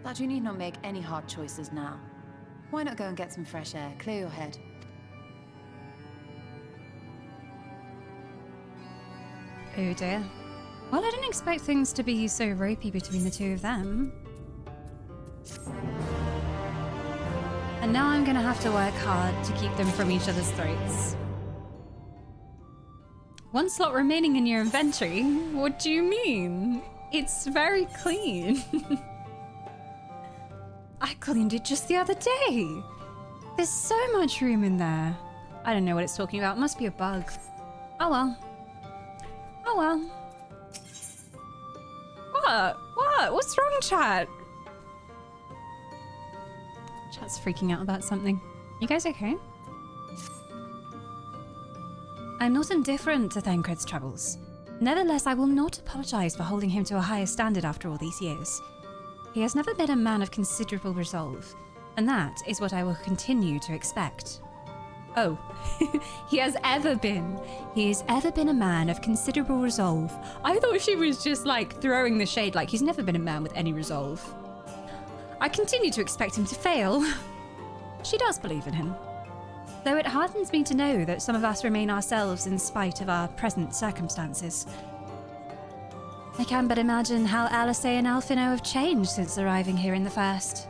But you need not make any hard choices now. Why not go and get some fresh air, clear your head? Oh dear. Well, I didn't expect things to be so ropey between the two of them. And now I'm gonna have to work hard to keep them from each other's throats. One slot remaining in your inventory? What do you mean? It's very clean. I cleaned it just the other day. There's so much room in there. I don't know what it's talking about. It must be a bug. Oh well. Oh well. What? What's wrong, chat? Chat's freaking out about something. You guys okay? I'm not indifferent to Thancred's troubles. Nevertheless, I will not apologize for holding him to a higher standard after all these years. He has never been a man of considerable resolve, and that is what I will continue to expect. Oh, he has ever been a man of considerable resolve. I thought she was just like throwing the shade, like he's never been a man with any resolve. I continue to expect him to fail. She does believe in him. Though it hardens me to know that some of us remain ourselves in spite of our present circumstances. I can but imagine how Alice and Alphino have changed since arriving here in the first.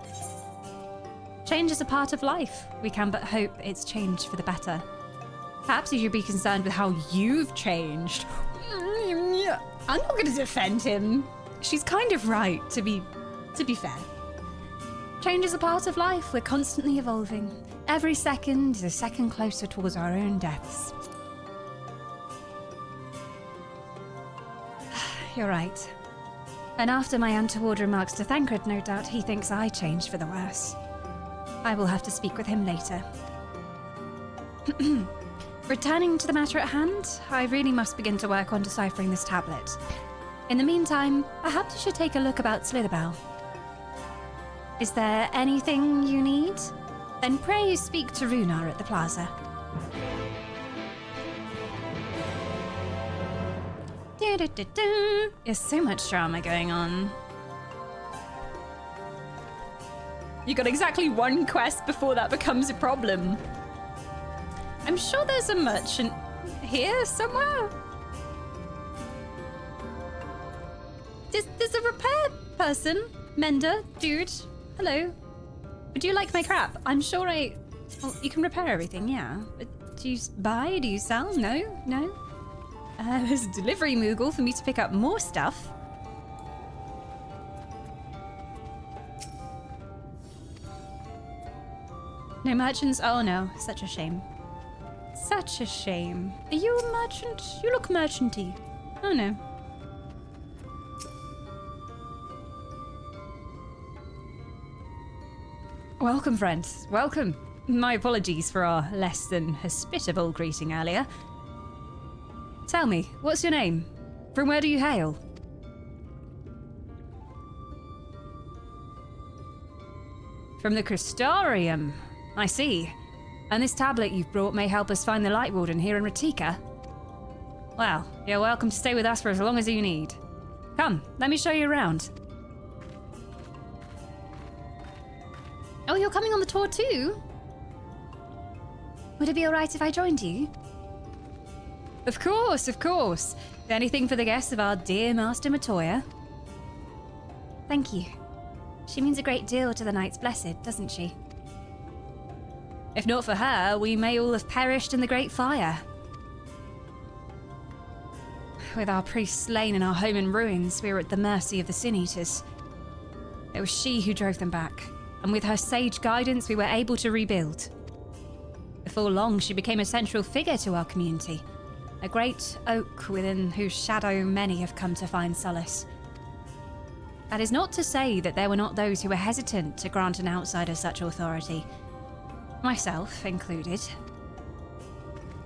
Change is a part of life. We can but hope it's changed for the better. Perhaps you should be concerned with how you've changed. I'm not going to defend him. She's kind of right, to be fair. Change is a part of life. We're constantly evolving. Every second is a second closer towards our own deaths. You're right. And after my untoward remarks to Thancred, no doubt he thinks I changed for the worse. I will have to speak with him later. Returning to the matter at hand, I really must begin to work on deciphering this tablet. In the meantime, perhaps you should take a look about Slitherbough. Is there anything you need? Then pray you speak to Runar at the plaza. There's so much drama going on. You got exactly one quest before that becomes a problem. I'm sure there's a merchant here somewhere. There's a repair person. Mender, dude. Hello. Would you like my crap? I'm sure well, you can repair everything, yeah. But do you buy? Do you sell? No? No? There's a delivery Moogle for me to pick up more stuff. No merchants? Oh no, such a shame. Such a shame. Are you a merchant? You look merchanty. Oh no. Welcome, friends. Welcome. My apologies for our less than hospitable greeting earlier. Tell me, what's your name? From where do you hail? From the Crystarium. I see. And this tablet you've brought may help us find the Light Warden here in Ratika. Well, you're welcome to stay with us for as long as you need. Come, let me show you around. Oh, you're coming on the tour too? Would it be alright if I joined you? Of course, of course. Anything for the guests of our dear Master Matoya. Thank you. She means a great deal to the Knights Blessed, doesn't she? If not for her, we may all have perished in the Great Fire. With our priests slain and our home in ruins, we were at the mercy of the Sin Eaters. It was she who drove them back, and with her sage guidance, we were able to rebuild. Before long, she became a central figure to our community, a great oak within whose shadow many have come to find solace. That is not to say that there were not those who were hesitant to grant an outsider such authority, myself included.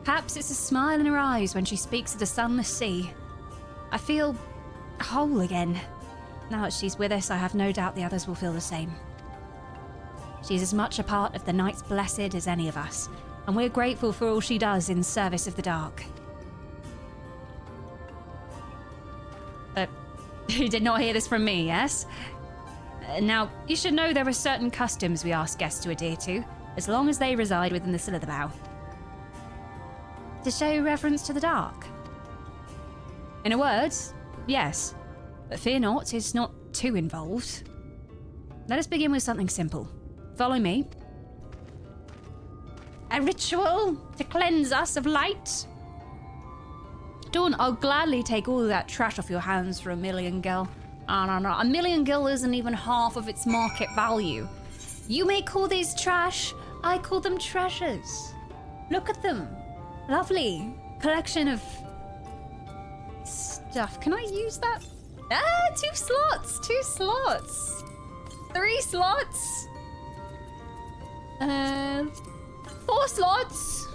Perhaps it's a smile in her eyes when she speaks of the sunless sea. I feel whole again. Now that she's with us, I have no doubt the others will feel the same. She's as much a part of the Knights Blessed as any of us, and we're grateful for all she does in service of the dark. You did not hear this from me, yes? Now, you should know there are certain customs we ask guests to adhere to, as long as they reside within the Slitherbough. To show reverence to the dark? In a word, yes. But fear not, it's not too involved. Let us begin with something simple. Follow me. A ritual to cleanse us of light? Dawn, I'll gladly take all of that trash off your hands for 1,000,000 gil. Oh, no. 1,000,000 gil isn't even half of its market value. You may call these trash, I call them treasures. Look at them. Lovely collection of stuff. Can I use that? 2 slots. 2 slots. 3 slots. 4 slots.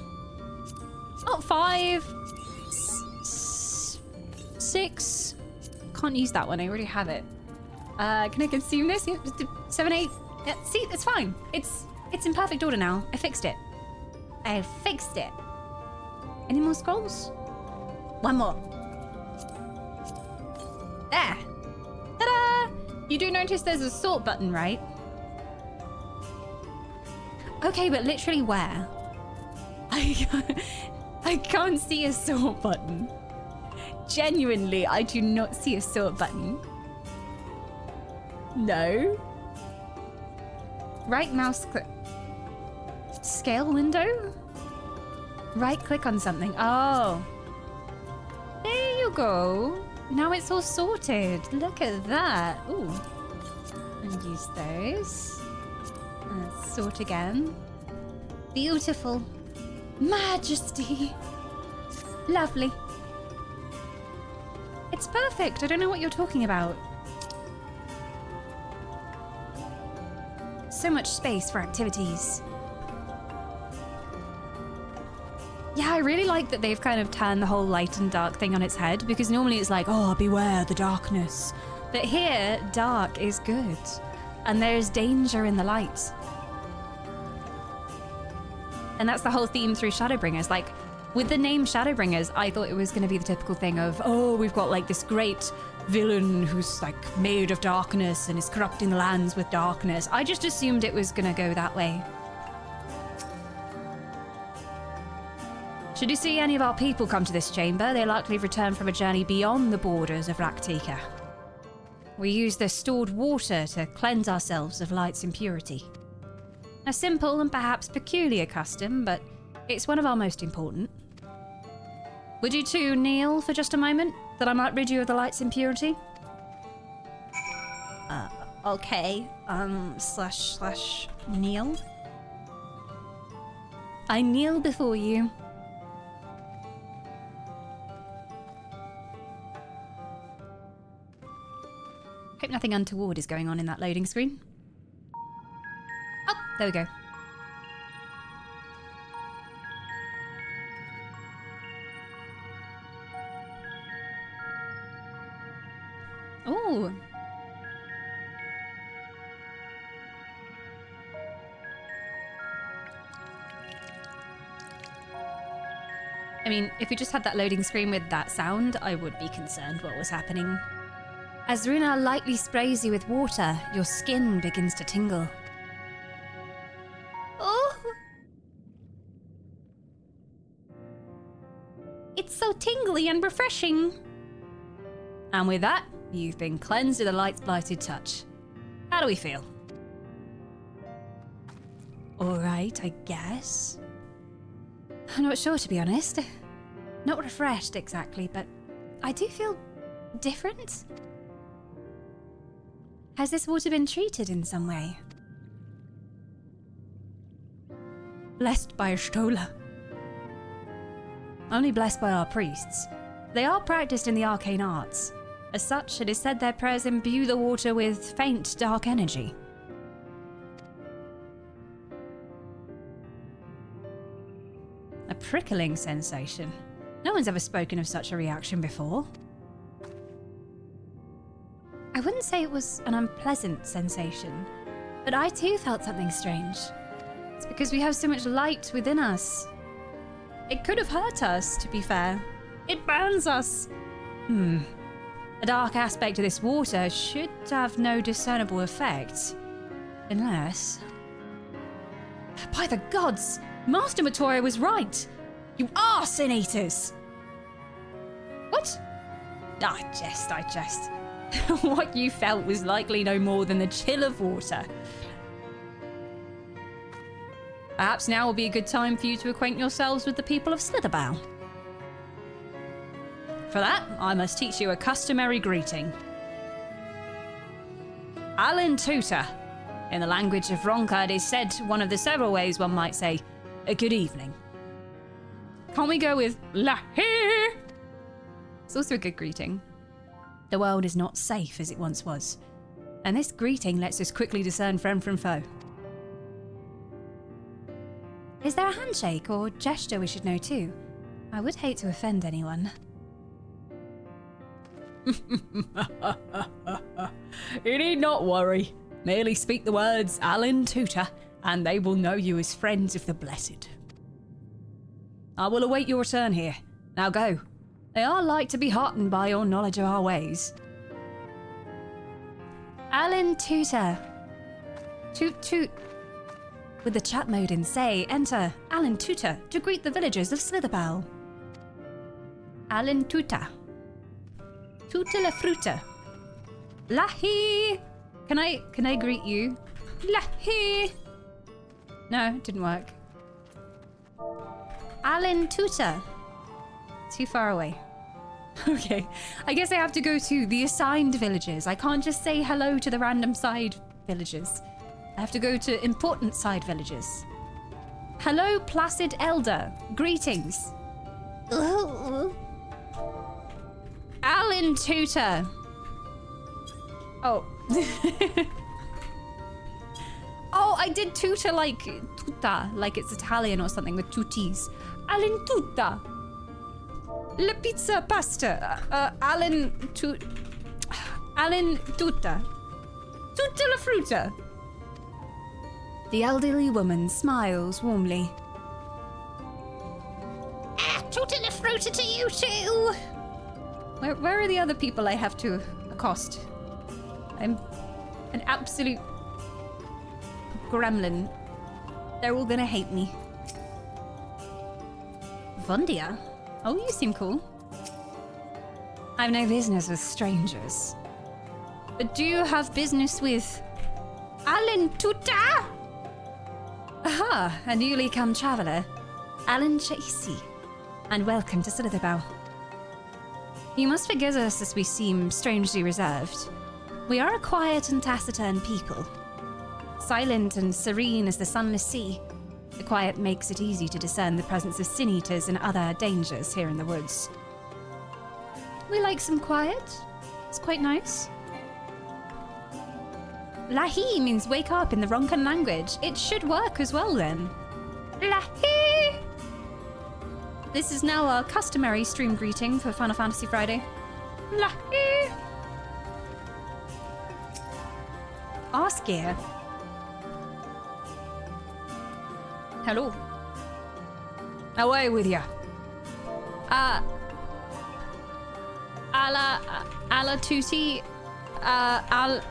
Oh, 5. 6. Can't use that one. I already have it. Can I consume this? 7, 8. Yeah, see, it's fine. It's in perfect order now. I fixed it. Any more scrolls? One more. There. Ta-da! You do notice there's a sort button, right? Okay, but literally where? I can't see a sort button. Genuinely, I do not see a sort button. No. Right mouse click. Scale window? Right click on something. Oh. There you go. Now it's all sorted. Look at that. Ooh. And use those. And sort again. Beautiful. Majesty. Lovely. It's perfect. I don't know what you're talking about. So much space for activities. Yeah, I really like that they've kind of turned the whole light and dark thing on its head, because normally it's like, oh, beware the darkness. But here, dark is good. And there's danger in the light. And that's the whole theme through Shadowbringers. Like, with the name Shadowbringers, I thought it was going to be the typical thing of, oh, we've got like this great villain who's like made of darkness and is corrupting the lands with darkness. I just assumed it was going to go that way. Should you see any of our people come to this chamber, they likely have returned from a journey beyond the borders of Ratika. We use their stored water to cleanse ourselves of light's impurity. A simple and perhaps peculiar custom, but it's one of our most important. Would you two kneel for just a moment, that I might rid you of the light's impurity? Okay. Slash kneel. I kneel before you. Hope nothing untoward is going on in that loading screen. Oh, there we go. Ooh. I mean, if we just had that loading screen with that sound, I would be concerned what was happening. As Runa lightly sprays you with water, your skin begins to tingle. Oh! It's so tingly and refreshing. And with that, you've been cleansed of the light's blighted touch. How do we feel? Alright, I guess. I'm not sure, to be honest. Not refreshed exactly, but I do feel different. Has this water been treated in some way? Blessed by a Stola. Only blessed by our priests. They are practiced in the arcane arts. As such, it is said their prayers imbue the water with faint, dark energy. A prickling sensation. No one's ever spoken of such a reaction before. I wouldn't say it was an unpleasant sensation, but I too felt something strange. It's because we have so much light within us. It could have hurt us, to be fair. It burns us. A dark aspect of this water should have no discernible effect. Unless... By the gods! Master Matoya was right! You are Sin Eaters! What? I jest. What you felt was likely no more than the chill of water. Perhaps now will be a good time for you to acquaint yourselves with the people of Slitherbough. For that, I must teach you a customary greeting. Alan Tutor. In the language of Ronka, it is said one of the several ways one might say, a good evening. Can't we go with Lahi? It's also a good greeting. The world is not safe as it once was, and this greeting lets us quickly discern friend from foe. Is there a handshake or gesture we should know too? I would hate to offend anyone. You need not worry. Merely speak the words Alan Tutor, and they will know you as friends of the blessed. I will await your return here. Now go. They are like to be heartened by your knowledge of our ways. Alan Tutor. Toot toot. With the chat mode in say, enter Alan Tutor to greet the villagers of Slitherbough. Alan Tutor. Tuta la fruta. Lahi. Can I greet you? Lahi. No, it didn't work. Alan Tutor. Too far away. Okay, I guess I have to go to the assigned villages. I can't just say hello to the random side villages. I have to go to important side villages. Hello, Placid Elder. Greetings. Alan Tutor. Oh. Oh, I did tutor like tuta, like it's Italian or something with tutis. Alan Tuta. La pizza pasta. Alan Tuta. Tuta la fruta. The elderly woman smiles warmly. Tuta la fruta to you too. Where are the other people I have to accost? I'm an absolute gremlin. They're all gonna hate me. Vundia? Oh, you seem cool. I've no business with strangers. But do you have business with Alan Tuta? Aha, a newly come traveller. Alan Chasey. and welcome to Slitherbough. You must forgive us as we seem strangely reserved. We are a quiet and taciturn people. Silent and serene as the sunless sea, the quiet makes it easy to discern the presence of sin-eaters and other dangers here in the woods. We like some quiet. It's quite nice. Lahi means wake up in the Ronkan language. It should work as well then. Lahi! This is now our customary stream greeting for Final Fantasy Friday. Lahi! Askir. Hello. Away with ya. Ala Tuti. Alan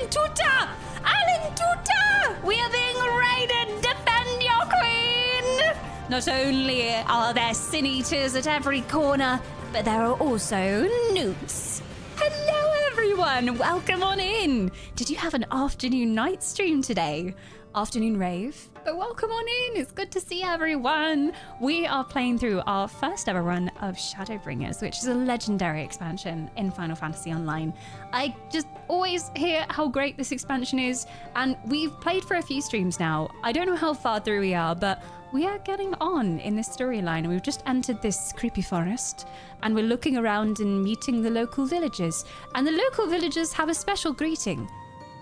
Tuta! Alan Tuta! We are being raided! Defend your queen! Not only are there sin-eaters at every corner, but there are also newts. Hello everyone! Welcome on in! Did you have an afternoon night stream today? Afternoon rave? But welcome on in! It's good to see everyone! We are playing through our first ever run of Shadowbringers, which is a legendary expansion in Final Fantasy Online. I just always hear how great this expansion is, and we've played for a few streams now. I don't know how far through we are, but we are getting on in this storyline, and we've just entered this creepy forest, and we're looking around and meeting the local villagers. And the local villagers have a special greeting.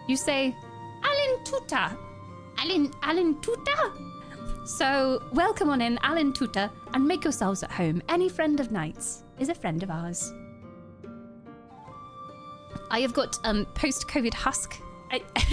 You say, Alan Tuta! Alan Tuta! So, welcome on in, Alan Tuta, and make yourselves at home. Any friend of Knight's is a friend of ours. I have got post-COVID husk.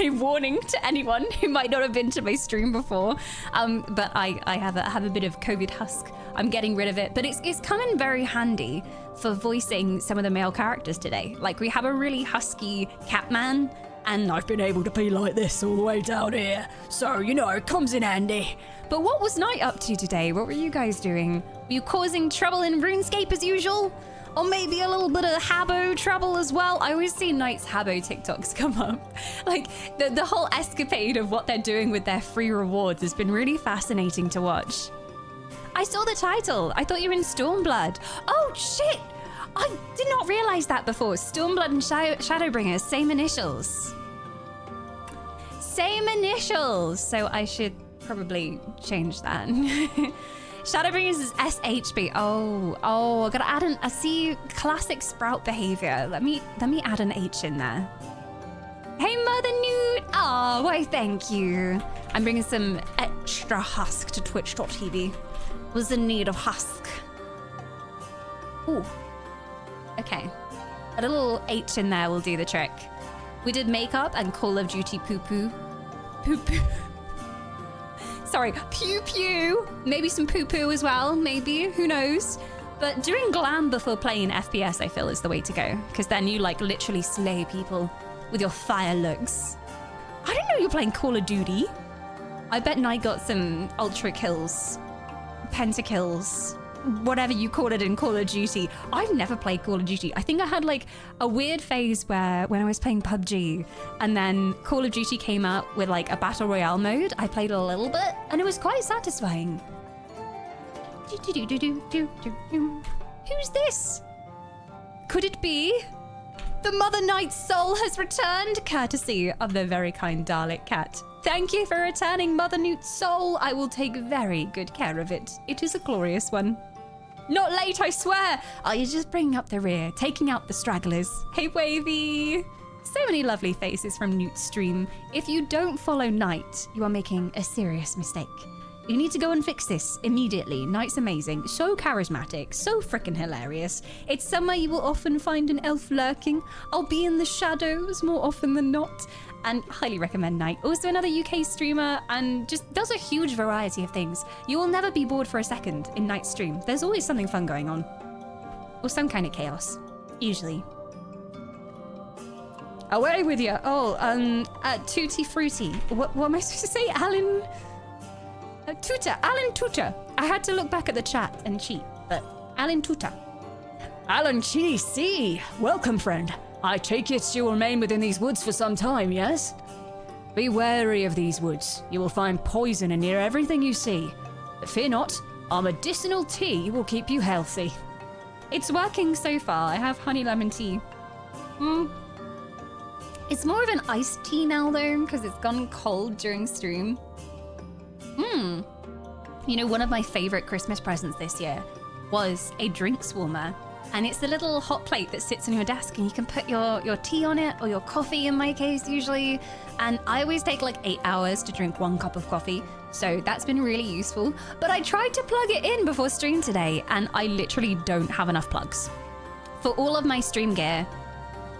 A warning to anyone who might not have been to my stream before, but I have a bit of COVID husk. I'm getting rid of it, but it's come in very handy for voicing some of the male characters today. Like, we have a really husky Catman, and I've been able to be like this all the way down here, so, you know, it comes in handy. But what was Knight up to today? What were you guys doing? Were you causing trouble in RuneScape as usual? Or maybe a little bit of Habbo trouble as well? I always see Knight's Habbo TikToks come up. Like, the whole escapade of what they're doing with their free rewards has been really fascinating to watch. I saw the title. I thought you were in Stormblood. Oh, shit! I did not realize that before. Stormblood and Shadowbringers, same initials. Same initials. So I should probably change that. Shadowbringers is SHB. Oh, I gotta add an. I see classic Sprout behavior. Let me add an H in there. Hey, Mother Newt. Oh, why, thank you. I'm bringing some extra husk to Twitch.tv. Was in need of husk. Ooh. Okay. A little H in there will do the trick. We did makeup and Call of Duty poo-poo. Poo-poo. Sorry, pew-pew. Maybe some poo-poo as well, maybe. Who knows? But doing glam before playing FPS, I feel, is the way to go. Because then you, like, literally slay people with your fire looks. I didn't know you were playing Call of Duty. I bet Knight got some ultra kills. Pentakills. Whatever you call it in Call of Duty. I've never played Call of Duty. I think I had like a weird phase where when I was playing PUBG and then Call of Duty came out with like a battle royale mode. I played a little bit and it was quite satisfying. Who's this? Could it be? The Mother Knight's soul has returned, courtesy of the very kind Dalek cat. Thank you for returning, Mother Newt's soul. I will take very good care of it. It is a glorious one. Not late, I swear. Oh, you're just bringing up the rear, taking out the stragglers. Hey, Wavy. So many lovely faces from Newt's stream. If you don't follow Knight, you are making a serious mistake. You need to go and fix this immediately. Knight's amazing, so charismatic, so freaking hilarious. It's somewhere you will often find an elf lurking. I'll be in the shadows more often than not. And highly recommend Knight. Also another UK streamer and just does a huge variety of things. You will never be bored for a second in Knight's stream. There's always something fun going on. Or some kind of chaos, usually. Away with you. Oh, Tutti Frutti. What am I supposed to say? Alan Tuta. I had to look back at the chat and cheat, but Alan Tuta. Alan GC. Welcome, friend. I take it you will remain within these woods for some time, yes? Be wary of these woods. You will find poison in near everything you see. But fear not, Our medicinal tea will keep you healthy. It's working so far. I have honey lemon tea. It's more of an iced tea now though, because it's gone cold during stream. You know, one of my favorite Christmas presents this year was a drinks warmer. And it's a little hot plate that sits on your desk and you can put your tea on it, or your coffee in my case usually. And I always take like 8 hours to drink 1 cup of coffee. So that's been really useful. But I tried to plug it in before stream today and I literally don't have enough plugs. For all of my stream gear,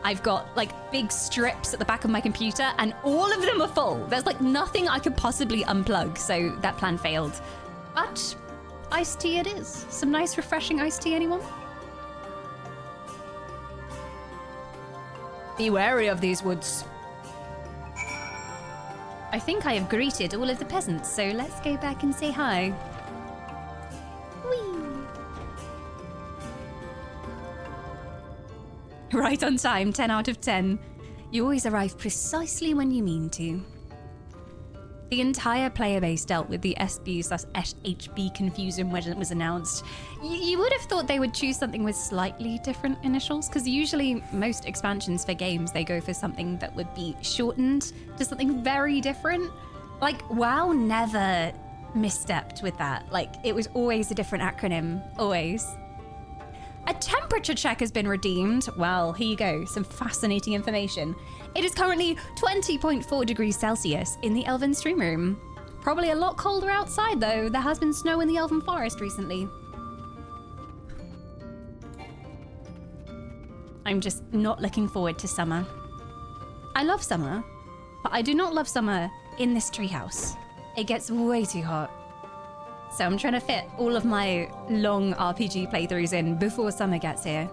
I've got like big strips at the back of my computer and all of them are full. There's like nothing I could possibly unplug, so that plan failed. But iced tea it is. Some nice refreshing iced tea, anyone? Be wary of these woods. I think I have greeted all of the peasants, so let's go back and say hi. Whee! Right on time, 10 out of 10. You always arrive precisely when you mean to. The entire player base dealt with the SB/HB confusion when it was announced. You would have thought they would choose something with slightly different initials, because usually most expansions for games, they go for something that would be shortened to something very different. Like, WoW never misstepped with that. Like, it was always a different acronym, always. A temperature check has been redeemed. Well, here you go, some fascinating information. It is currently 20.4 degrees Celsius in the Elven stream room. Probably a lot colder outside though. There has been snow in the Elven forest recently. I'm just not looking forward to summer. I love summer, but I do not love summer in this treehouse. It gets way too hot. So I'm trying to fit all of my long RPG playthroughs in before summer gets here.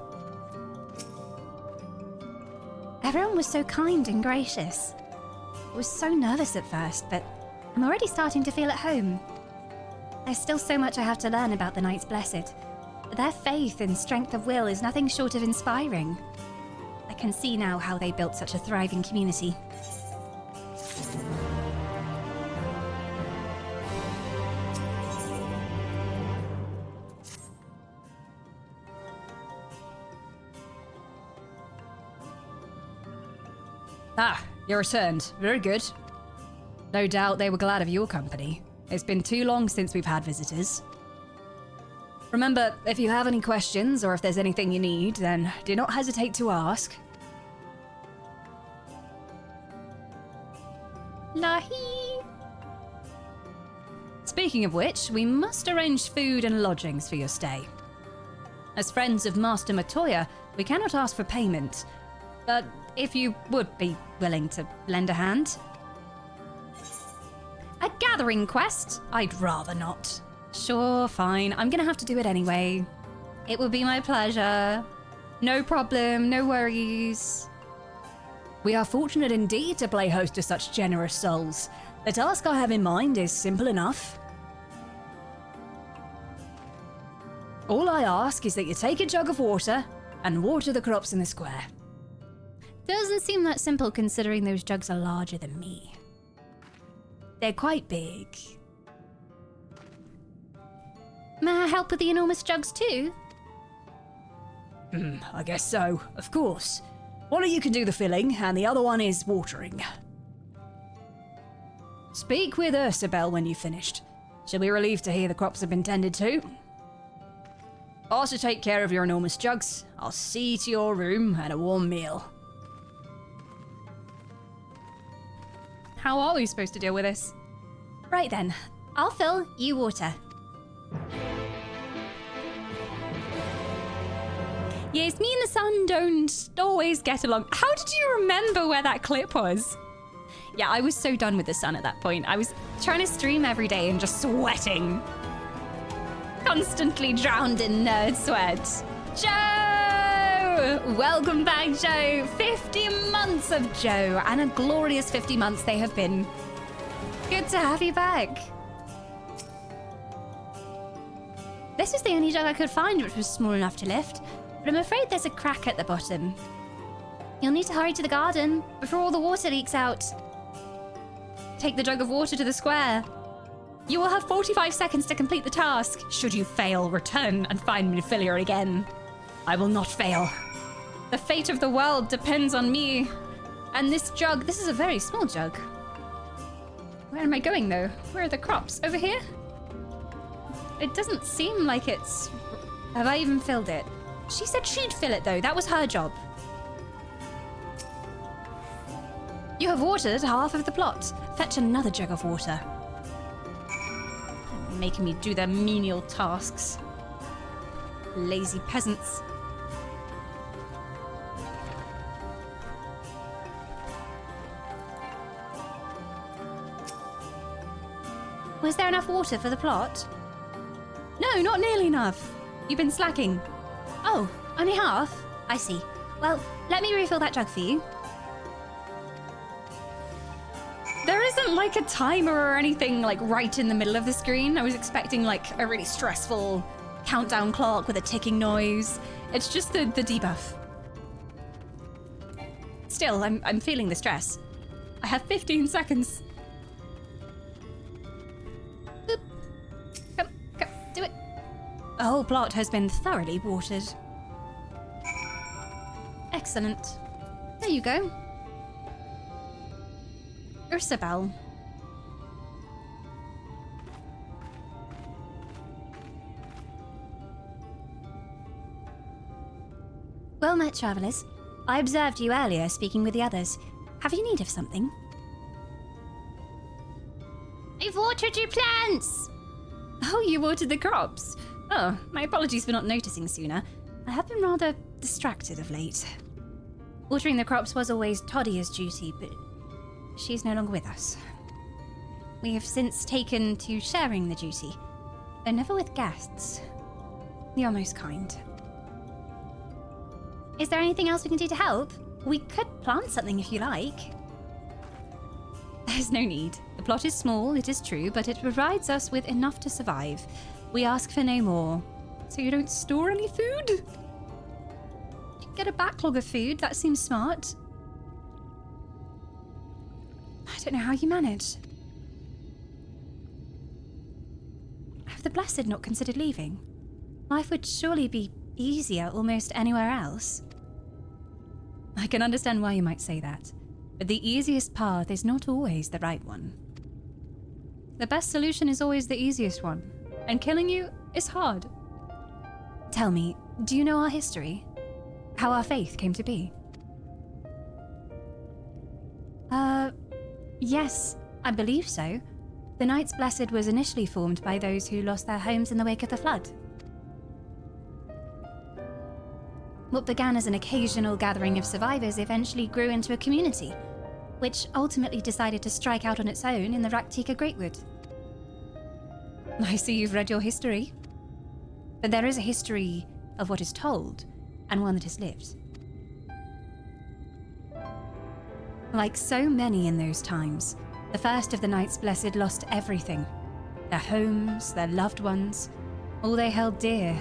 Everyone was so kind and gracious. I was so nervous at first, but I'm already starting to feel at home. There's still so much I have to learn about the Knights Blessed, but their faith and strength of will is nothing short of inspiring. I can see now how they built such a thriving community. Ah, you returned. Very good. No doubt they were glad of your company. It's been too long since we've had visitors. Remember, if you have any questions or if there's anything you need, then do not hesitate to ask. Lahi! Speaking of which, we must arrange food and lodgings for your stay. As friends of Master Matoya, we cannot ask for payment, but if you would be willing to lend a hand. A gathering quest? I'd rather not. Sure, fine. I'm gonna have to do it anyway. It will be my pleasure. No problem, no worries. We are fortunate indeed to play host to such generous souls. The task I have in mind is simple enough. All I ask is that you take a jug of water and water the crops in the square. Doesn't seem that simple considering those jugs are larger than me. They're quite big. May I help with the enormous jugs too? I guess so, of course. One of you can do the filling, and the other one is watering. Speak with Ursabel when you've finished. She'll be relieved to hear the crops have been tended to. Also take care of your enormous jugs. I'll see to your room and a warm meal. How are we supposed to deal with this? Right then, I'll fill, you water. Yes, me and the sun don't always get along. How did you remember where that clip was? Yeah, I was so done with the sun at that point. I was trying to stream every day and just sweating. Constantly drowned in nerd sweat. Joe! Welcome back, Joe. 50 months of Joe, and a glorious 50 months they have been. Good to have you back. This was the only jug I could find which was small enough to lift, but I'm afraid there's a crack at the bottom. You'll need to hurry to the garden before all the water leaks out. Take the jug of water to the square. You will have 45 seconds to complete the task. Should you fail, return and find me to failure again. I will not fail. The fate of the world depends on me. And this jug, this is a very small jug. Where am I going though? Where are the crops? Over here? It doesn't seem like it's... Have I even filled it? She said she'd fill it though. That was her job. You have watered half of the plot. Fetch another jug of water. Making me do their menial tasks. Lazy peasants. Was there enough water for the plot? No, not nearly enough. You've been slacking. Oh, only half? I see. Well, let me refill that jug for you. There isn't like a timer or anything like right in the middle of the screen. I was expecting like a really stressful countdown clock with a ticking noise. It's just the debuff. Still, I'm feeling the stress. I have 15 seconds. Boop. Come, do it. The whole plot has been thoroughly watered. Excellent. There you go. Ursabel. Well met, travellers. I observed you earlier speaking with the others. Have you need of something? I've watered your plants! Oh, you watered the crops? Oh, my apologies for not noticing sooner. I have been rather distracted of late. Watering the crops was always Toddy's duty, but she's no longer with us. We have since taken to sharing the duty, though never with guests. You're most kind. Is there anything else we can do to help? We could plant something if you like. There's no need. The plot is small, it is true, but it provides us with enough to survive. We ask for no more. So you don't store any food? You get a backlog of food, that seems smart. I don't know how you manage. Have the Blessed not considered leaving? Life would surely be easier almost anywhere else. I can understand why you might say that, but the easiest path is not always the right one. The best solution is always the easiest one, and killing you is hard. Tell me, do you know our history? How our faith came to be? Yes, I believe so. The Knights Blessed was initially formed by those who lost their homes in the wake of the flood. What began as an occasional gathering of survivors eventually grew into a community, which ultimately decided to strike out on its own in the Raktika Greatwood. I see you've read your history. But there is a history of what is told, and one that is lived. Like so many in those times, the first of the Knights Blessed lost everything. Their homes, their loved ones, all they held dear.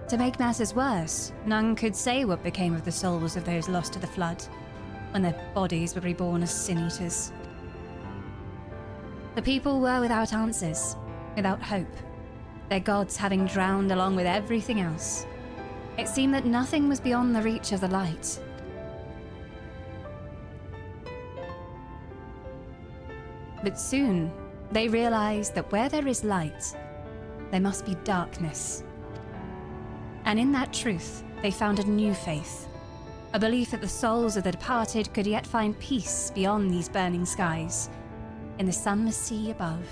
To make matters worse, none could say what became of the souls of those lost to the flood, when their bodies were reborn as sin-eaters. The people were without answers, without hope, their gods having drowned along with everything else. It seemed that nothing was beyond the reach of the light. But soon, they realized that where there is light, there must be darkness. And in that truth, they found a new faith, a belief that the souls of the departed could yet find peace beyond these burning skies, in the sunless sea above.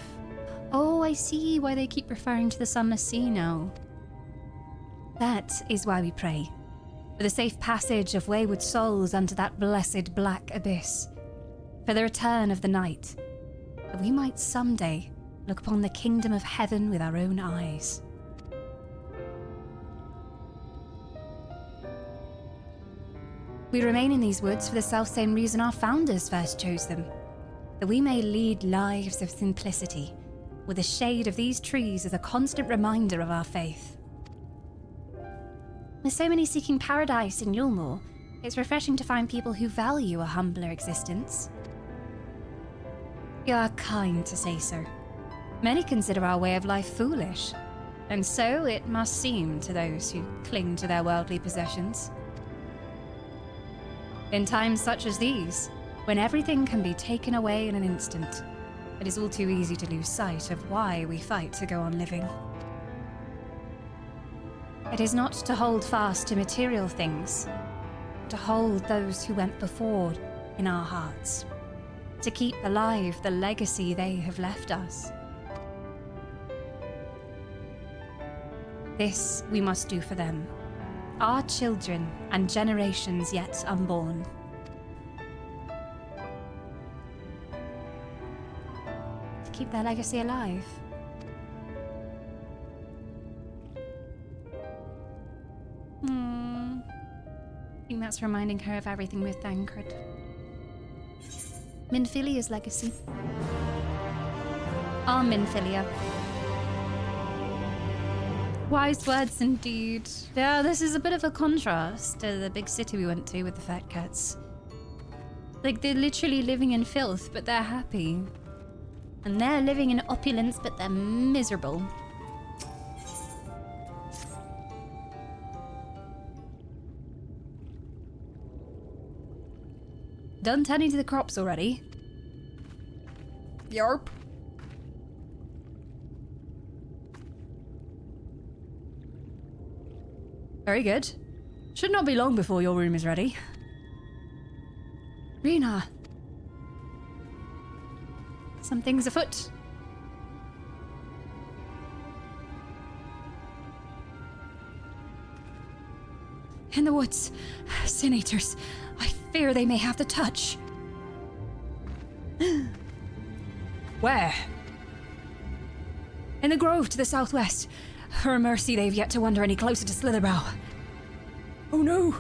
Oh, I see why they keep referring to the sunless sea now. That is why we pray, for the safe passage of wayward souls unto that blessed black abyss, for the return of the night, that we might someday look upon the kingdom of heaven with our own eyes. We remain in these woods for the selfsame reason our founders first chose them, that we may lead lives of simplicity, with the shade of these trees as a constant reminder of our faith. With so many seeking paradise in Yulmore, it's refreshing to find people who value a humbler existence. You are kind to say so. Many consider our way of life foolish, and so it must seem to those who cling to their worldly possessions. In times such as these, when everything can be taken away in an instant, it is all too easy to lose sight of why we fight to go on living. It is not to hold fast to material things, to hold those who went before in our hearts, to keep alive the legacy they have left us. This we must do for them, our children and generations yet unborn. To keep their legacy alive. I think that's reminding her of everything with Thancred. Minfilia's legacy. Our Minfilia. Wise words indeed. Yeah, this is a bit of a contrast to the big city we went to with the fat cats. Like, they're literally living in filth, but they're happy. And they're living in opulence, but they're miserable. Done tending to the crops already? Yarp. Very good. Should not be long before your room is ready. Rena. Something's afoot. In the woods. Sin Eaters. I fear they may have the touch. Where? In the grove to the southwest. For a mercy they've yet to wander any closer to Slitherbough. Oh no!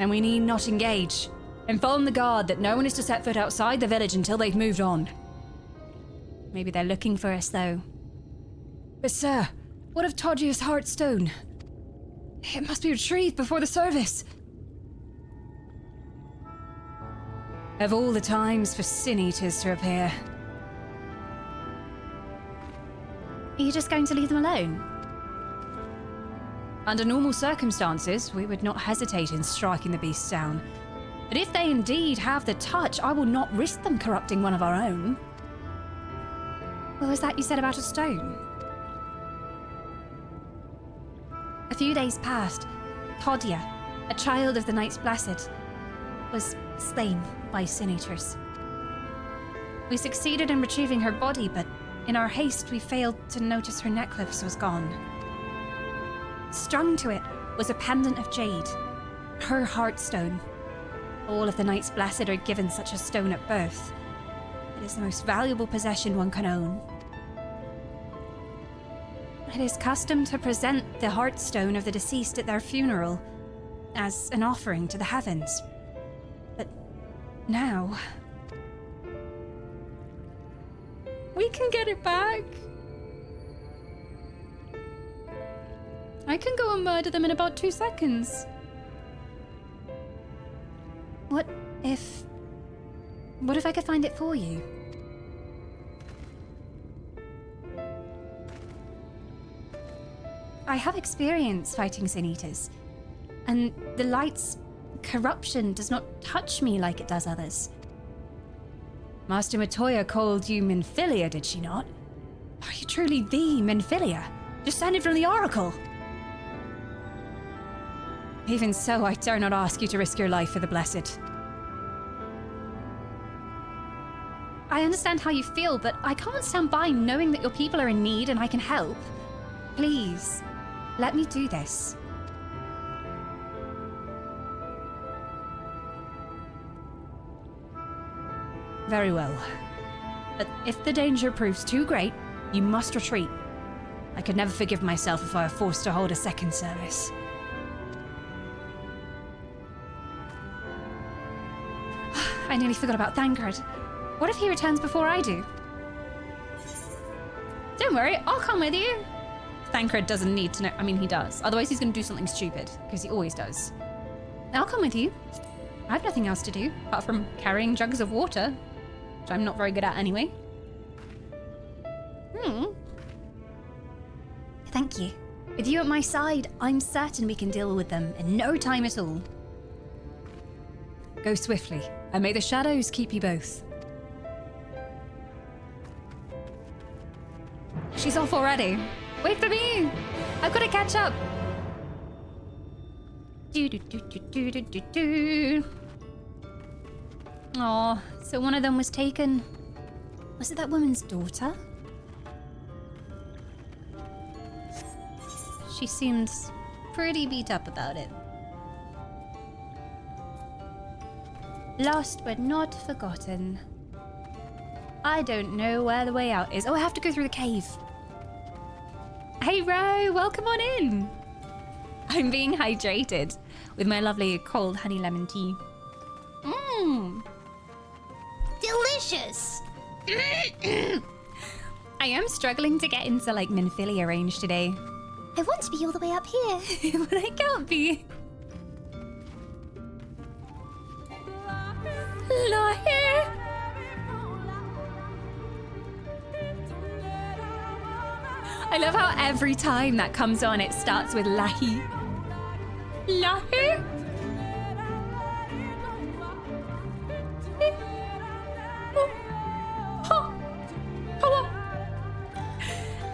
And we need not engage. Inform the guard that no one is to set foot outside the village until they've moved on. Maybe they're looking for us, though. But sir, what of Todgia's Heartstone? It must be retrieved before the service. Of all the times for Sin Eaters to appear. Are you just going to leave them alone? Under normal circumstances, we would not hesitate in striking the beasts down. But if they indeed have the touch, I will not risk them corrupting one of our own. What was that you said about a stone? A few days past, Todia, a child of the Knights Blessed, was slain by Sin Eaters. We succeeded in retrieving her body, but in our haste we failed to notice her necklace was gone. Strung to it was a pendant of jade, her heartstone. All of the Knights Blessed are given such a stone at birth. It is the most valuable possession one can own. It is custom to present the heartstone of the deceased at their funeral as an offering to the heavens. But now we can get it back. I can go and murder them in about 2 seconds. What if I could find it for you? I have experience fighting Sin Eaters, and the light's corruption does not touch me like it does others. Master Matoya called you Minfilia, did she not? Are you truly the Minfilia, descended from the Oracle? Even so, I dare not ask you to risk your life for the Blessed. I understand how you feel, but I can't stand by knowing that your people are in need and I can help. Please, let me do this. Very well. But if the danger proves too great, you must retreat. I could never forgive myself if I were forced to hold a second service. I nearly forgot about Thancred. What if he returns before I do? Don't worry, I'll come with you. Thancred doesn't need to know. I mean, he does. Otherwise, he's going to do something stupid, because he always does. I'll come with you. I have nothing else to do, apart from carrying jugs of water. which I'm not very good at anyway. Thank you. With you at my side, I'm certain we can deal with them in no time at all. Go swiftly, and may the shadows keep you both. She's off already. Wait for me! I've got to catch up. Oh, so one of them was taken. Was it that woman's daughter? She seems pretty beat up about it. Lost but not forgotten. I don't know where the way out is. Oh, I have to go through the cave. Hey, Ro, welcome on in. I'm being hydrated with my lovely cold honey lemon tea. Mmm. Delicious. I am struggling to get into like Minfilia range today. I want to be all the way up here, but I can't be. Lahi. I love how every time that comes on, it starts with Lahi. Lahi.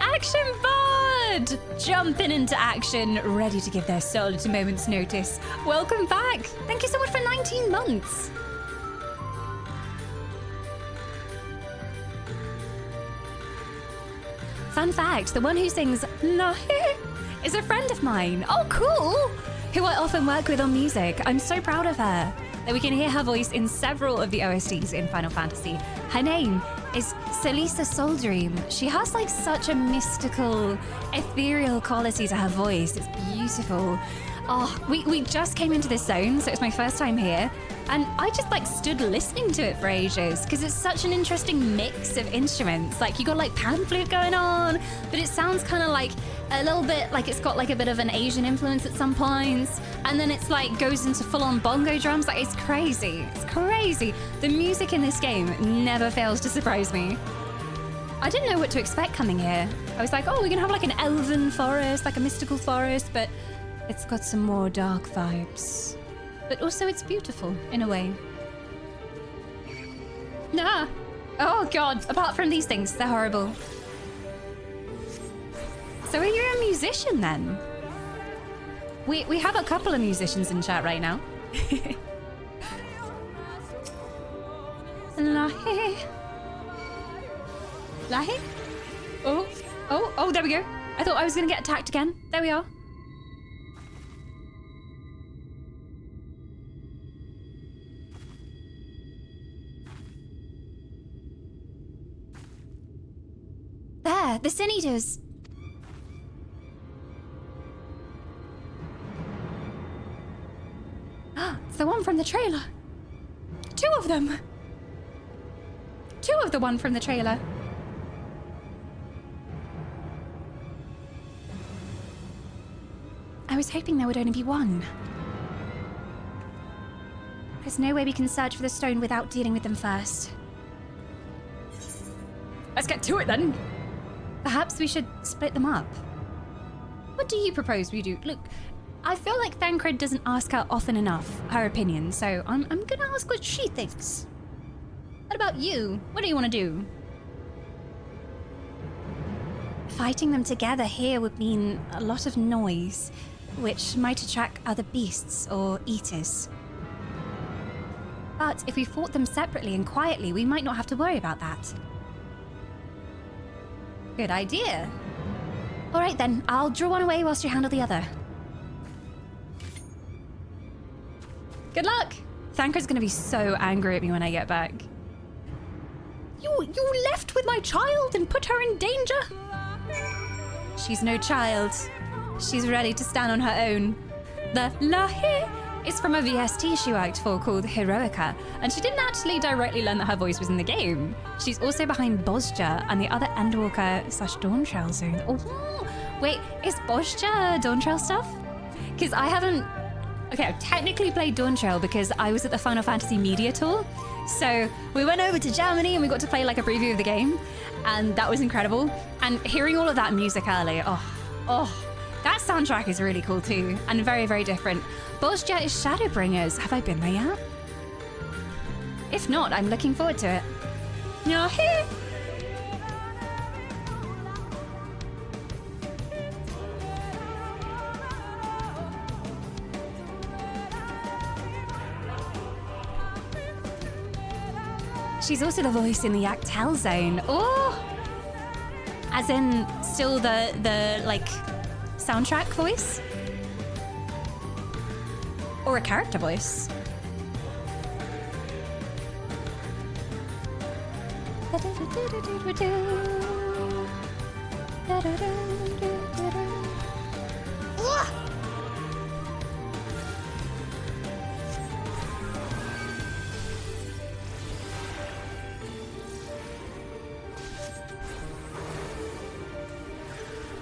Action Bard! Jumping into action, ready to give their soul at a moment's notice. Welcome back. Thank you so much for 19 months. Fun fact, the one who sings Lahi is a friend of mine. Oh, cool! Who I often work with on music. I'm so proud of her that we can hear her voice in several of the OSTs in Final Fantasy. Her name is Celisa Soldream. She has like such a mystical, ethereal quality to her voice. It's beautiful. Oh, we just came into this zone, so it's my first time here. And I just like stood listening to it for ages because it's such an interesting mix of instruments. Like you got like pan flute going on, but it sounds kind of like a little bit like it's got like a bit of an Asian influence at some points. And then it's like goes into full on bongo drums. Like it's crazy. It's crazy. The music in this game never fails to surprise me. I didn't know what to expect coming here. I was like, oh, we're gonna have like an elven forest, like a mystical forest, but it's got some more dark vibes. But also it's beautiful, in a way. Nah. Oh god, apart from these things, they're horrible. So are you a musician then? We have a couple of musicians in chat right now. Lahi. Lahi? Oh, there we go. I thought I was gonna get attacked again. There we are. There, the Sin Eaters. It's the one from the trailer. Two of them. Two of the one from the trailer. I was hoping there would only be one. There's no way we can search for the stone without dealing with them first. Let's get to it then. Perhaps we should split them up. What do you propose we do? Look, I feel like Thancred doesn't ask her often enough her opinion, so I'm gonna ask what she thinks. What about you? What do you want to do? Fighting them together here would mean a lot of noise, which might attract other beasts or eaters. But if we fought them separately and quietly, we might not have to worry about that. Good idea. All right then, I'll draw one away whilst you handle the other. Good luck! Thancred's gonna be so angry at me when I get back. You left with my child and put her in danger? She's no child. She's ready to stand on her own. The Lahi is from a VST she worked for called Heroica, and she didn't actually directly learn that her voice was in the game. She's also behind Bozja and the other Endwalker / Dawntrail zone. Oh, wait, is Bozja Dawntrail stuff? Because I haven't Okay, I've technically played Dawn Trail because I was at the Final Fantasy Media Tour. So we went over to Germany and we got to play like a preview of the game. And that was incredible. And hearing all of that music early, that soundtrack is really cool too. And very, very different. Bosja is Shadowbringers. Have I been there yet? If not, I'm looking forward to it. Yahi! She's also the voice in the Actel Zone. Oh! As in, still the like, soundtrack voice? Or a character voice?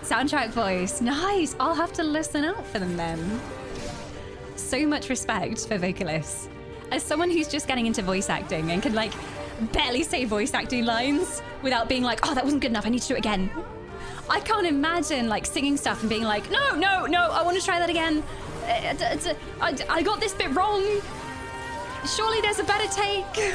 Soundtrack voice. Nice. I'll have to listen out for them then. So much respect for vocalists. As someone who's just getting into voice acting and can like barely say voice acting lines without being like, oh, that wasn't good enough, I need to do it again. I can't imagine like singing stuff and being like, no, I want to try that again. I got this bit wrong. Surely there's a better take.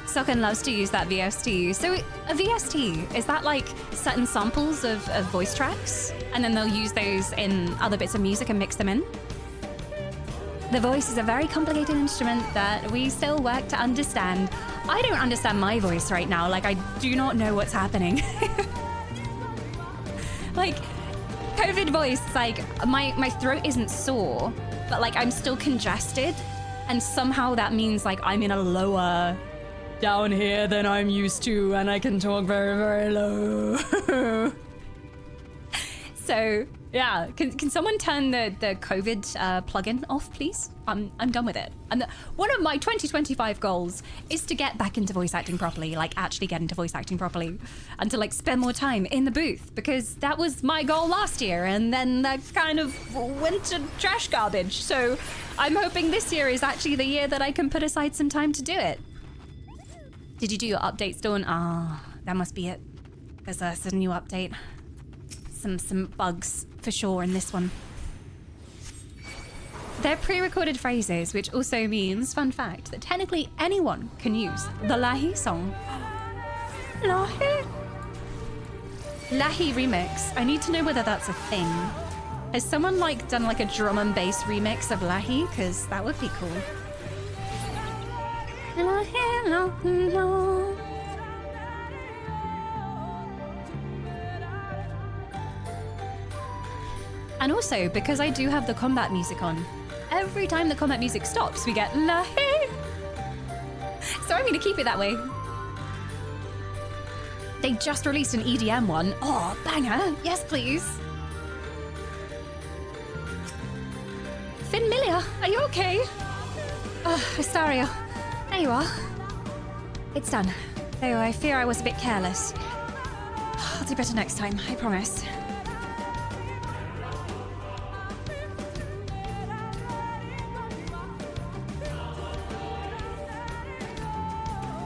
Socken loves to use that VST. So a VST, is that like certain samples of voice tracks? And then they'll use those in other bits of music and mix them in? The voice is a very complicated instrument that we still work to understand. I don't understand my voice right now. Like, I do not know what's happening. Like, COVID voice, it's like my throat isn't sore, but like I'm still congested. And somehow that means like I'm in a lower down here than I'm used to, and I can talk very, very low. So yeah, can someone turn the COVID plugin off, please? I'm done with it. And one of my 2025 goals is to get back into voice acting properly, like actually get into voice acting properly, and to like spend more time in the booth, because that was my goal last year, and then that kind of went to trash garbage. So I'm hoping this year is actually the year that I can put aside some time to do it. Did you do your updates, Dawn? Ah, that must be it. There's a new update. Some bugs for sure in this one. They're pre-recorded phrases, which also means, fun fact, that technically anyone can use the Lahi song. Lahi? Lahi remix. I need to know whether that's a thing. Has someone like done like a drum and bass remix of Lahi? Because that would be cool. And also, because I do have the combat music on, every time the combat music stops, we get Lahi. So I'm going to keep it that way. They just released an EDM one. Oh, banger. Yes, please. Finmilia, are you okay? Oh, Astaria. There you are. It's done. Though I fear I was a bit careless. I'll do better next time, I promise.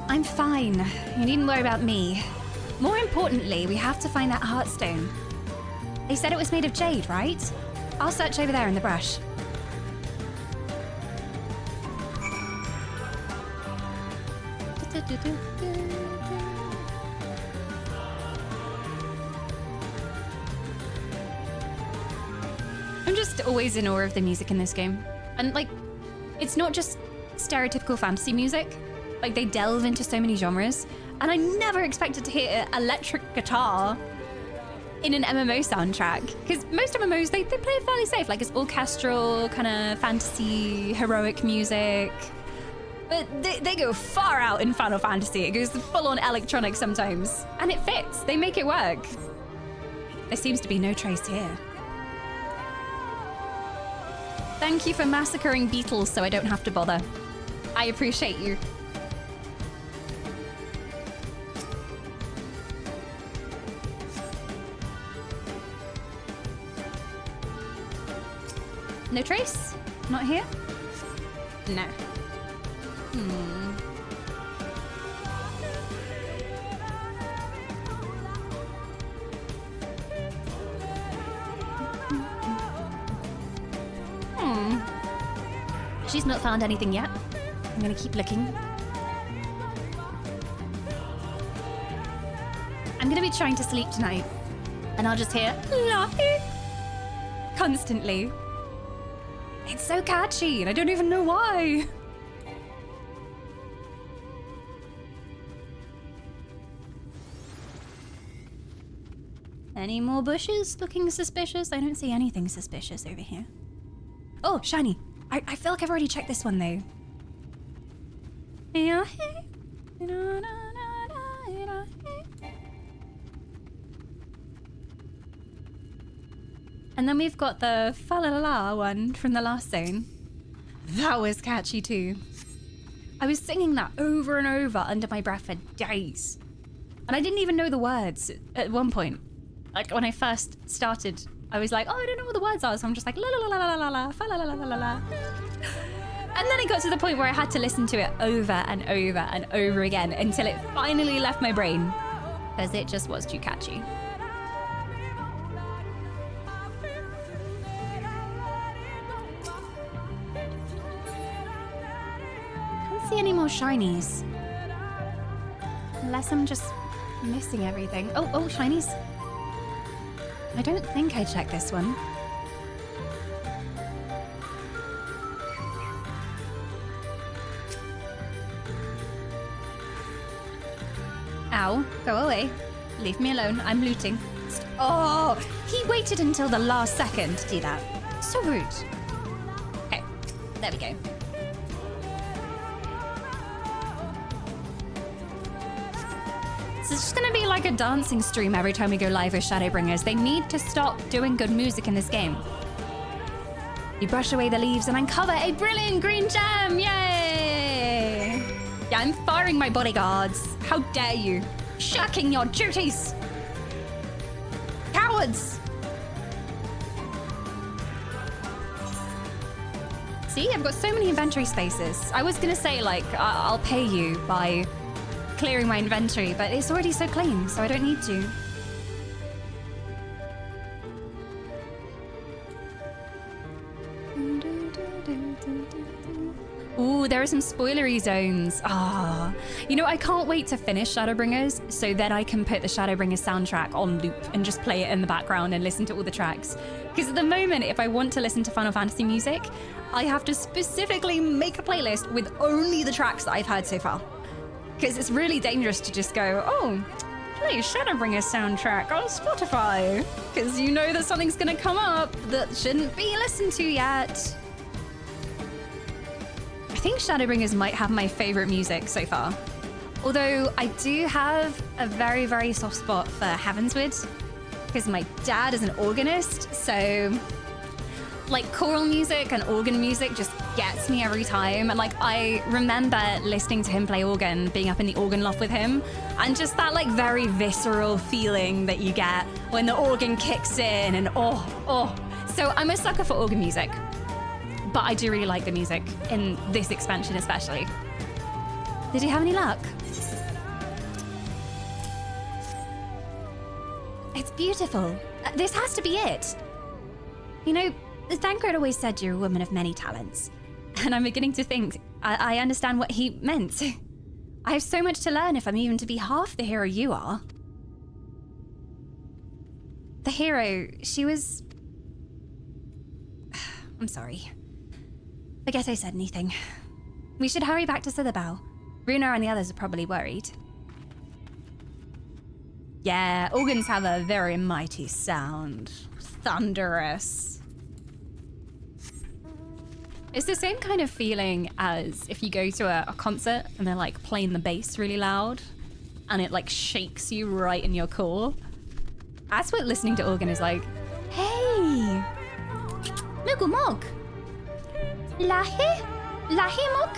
I'm fine. You needn't worry about me. More importantly, we have to find that heartstone. They said it was made of jade, right? I'll search over there in the brush. I'm just always in awe of the music in this game. And like, it's not just stereotypical fantasy music. Like, they delve into so many genres. And I never expected to hear electric guitar in an MMO soundtrack. Because most MMOs, they play it fairly safe. Like, it's orchestral, kind of fantasy, heroic music. But they go far out in Final Fantasy. It goes full-on electronic sometimes. And it fits. They make it work. There seems to be no trace here. Thank you for massacring beetles so I don't have to bother. I appreciate you. No trace? Not here? No. She's not found anything yet. I'm gonna keep looking. I'm gonna be trying to sleep tonight, and I'll just hear "Lahi" constantly. It's so catchy, and I don't even know why. Any more bushes looking suspicious? I don't see anything suspicious over here. Oh, shiny. I feel like I've already checked this one, though. And then we've got the fa-la-la-la one from the last zone. That was catchy, too. I was singing that over and over under my breath for days. And I didn't even know the words at one point. Like, when I first started, I was like, oh, I don't know what the words are, so I'm just like, la la la la la la, fa la la la la la. And then it got to the point where I had to listen to it over and over and over again until it finally left my brain, because it just was too catchy. Can't see any more shinies. Unless I'm just missing everything. Oh, shinies. I don't think I checked this one. Ow, go away. Leave me alone, I'm looting. Oh, he waited until the last second to do that. So rude. Okay, there we go. So it's just gonna be like a dancing stream every time we go live with Shadowbringers. They need to stop doing good music in this game. You brush away the leaves and uncover a brilliant green gem! Yay! Yeah, I'm firing my bodyguards. How dare you? Shirking your duties! Cowards! See, I've got so many inventory spaces. I was gonna say, like, I'll pay you by clearing my inventory, but it's already so clean, so I don't need to. Ooh, there are some spoilery zones. You know, I can't wait to finish Shadowbringers so then I can put the Shadowbringers soundtrack on loop and just play it in the background and listen to all the tracks. Because at the moment, if I want to listen to Final Fantasy music, I have to specifically make a playlist with only the tracks that I've heard so far. Because it's really dangerous to just go, oh, play Shadowbringers soundtrack on Spotify. Because you know that something's going to come up that shouldn't be listened to yet. I think Shadowbringers might have my favorite music so far. Although I do have a very, very soft spot for Heavenswood. Because my dad is an organist, so like choral music and organ music just gets me every time. And like I remember listening to him play organ, being up in the organ loft with him, and just that like very visceral feeling that you get when the organ kicks in and oh. So I'm a sucker for organ music. But I do really like the music in this expansion especially. Did you have any luck? It's beautiful. This has to be it. You know, Thancred always said you're a woman of many talents. And I'm beginning to think I understand what he meant. I have so much to learn if I'm even to be half the hero you are. The hero, she was... I'm sorry. Forget I said anything. We should hurry back to Slitherbough. Runa and the others are probably worried. Yeah, organs have a very mighty sound. Thunderous. It's the same kind of feeling as if you go to a concert and they're like playing the bass really loud and it like shakes you right in your core. That's what listening to organ is like. Hey! Moogle Mog! Lahi? Lahi, Mog?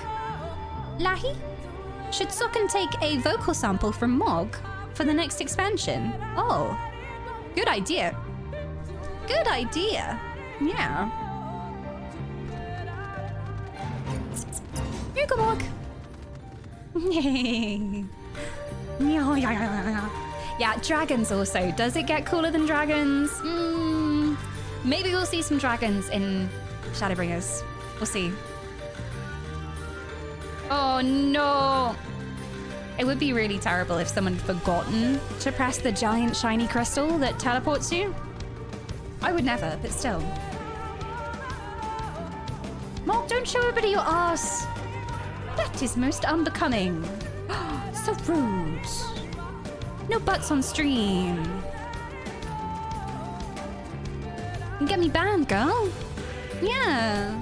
Lahi? Should Socken take a vocal sample from Mog for the next expansion? Oh, good idea. Good idea. Yeah. Here you go, Mog. Yeah, dragons also. Does it get cooler than dragons? Maybe we'll see some dragons in Shadowbringers. We'll see. Oh no! It would be really terrible if someone had forgotten to press the giant shiny crystal that teleports you. I would never, but still. Mark, don't show everybody your ass! That is most unbecoming. So rude. No butts on stream. You get me banned, girl. Yeah.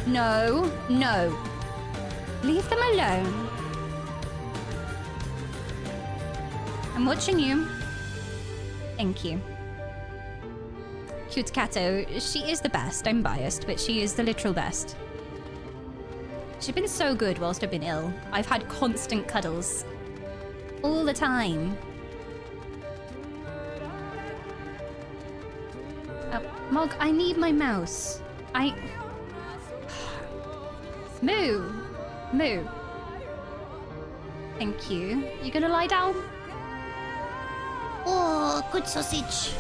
No, no. Leave them alone. I'm watching you. Thank you. Cute Kato, she is the best. I'm biased, but she is the literal best. She's been so good whilst I've been ill. I've had constant cuddles. All the time. Mog, I need my mouse. Moo! Moo. Thank you. You gonna lie down? Oh, good sausage.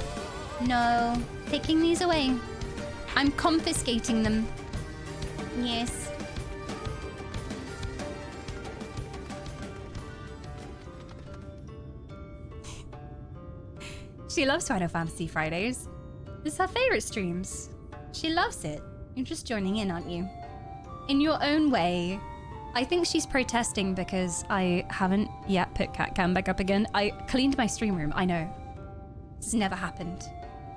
No. Taking these away. I'm confiscating them. Yes. She loves Final Fantasy Fridays. It's her favorite streams. She loves it. You're just joining in, aren't you? In your own way. I think she's protesting because I haven't yet put Catcam back up again. I cleaned my stream room, I know. This has never happened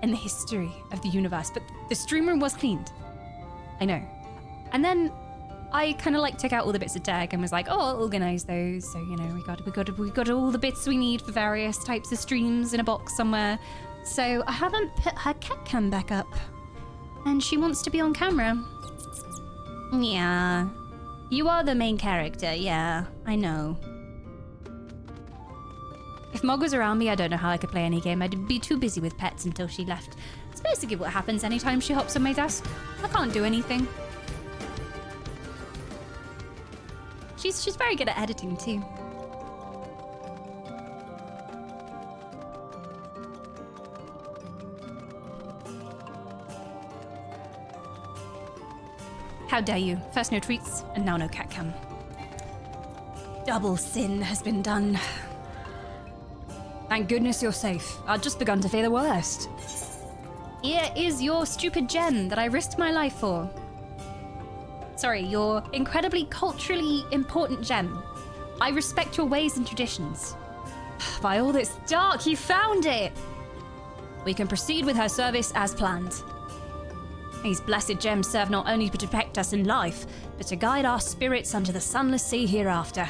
in the history of the universe, but the stream room was cleaned. I know. And then I kind of like took out all the bits of tech and was like, oh, I'll organize those. So, you know, we got all the bits we need for various types of streams in a box somewhere. So I haven't put her Catcam back up. And she wants to be on camera. Yeah. You are the main character, yeah. I know. If Mog was around me, I don't know how I could play any game. I'd be too busy with pets until she left. It's basically what happens anytime she hops on my desk. I can't do anything. She's very good at editing too. How dare you? First no treats, and now no Catcam. Double sin has been done. Thank goodness you're safe. I'd just begun to fear the worst. Here is your stupid gem that I risked my life for. Sorry, your incredibly culturally important gem. I respect your ways and traditions. By all that's dark, you found it! We can proceed with her service as planned. These blessed gems serve not only to protect us in life, but to guide our spirits unto the sunless sea hereafter.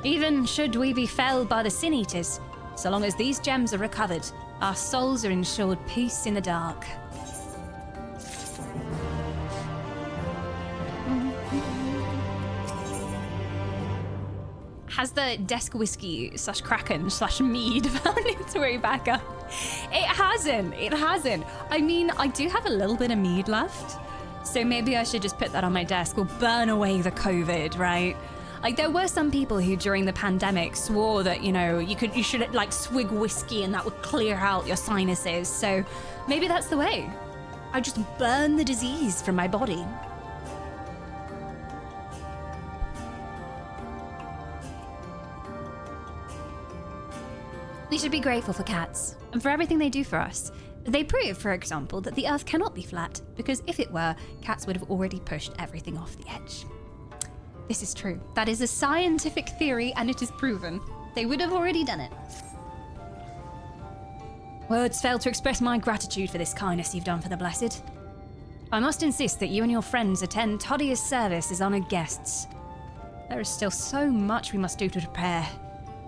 Even should we be felled by the Sin Eaters, so long as these gems are recovered, our souls are ensured peace in the dark. Has the desk whiskey / Kraken / mead found its way back up? It hasn't. It hasn't. I mean, I do have a little bit of mead left, so maybe I should just put that on my desk or burn away the COVID, right? Like, there were some people who during the pandemic swore that, you know, you should like swig whiskey and that would clear out your sinuses. So maybe that's the way. I just burn the disease from my body. We should be grateful for cats, and for everything they do for us. They prove, for example, that the Earth cannot be flat, because if it were, cats would have already pushed everything off the edge. This is true. That is a scientific theory, and it is proven. They would have already done it. Words fail to express my gratitude for this kindness you've done for the Blessed. I must insist that you and your friends attend Todia's service as honoured guests. There is still so much we must do to prepare.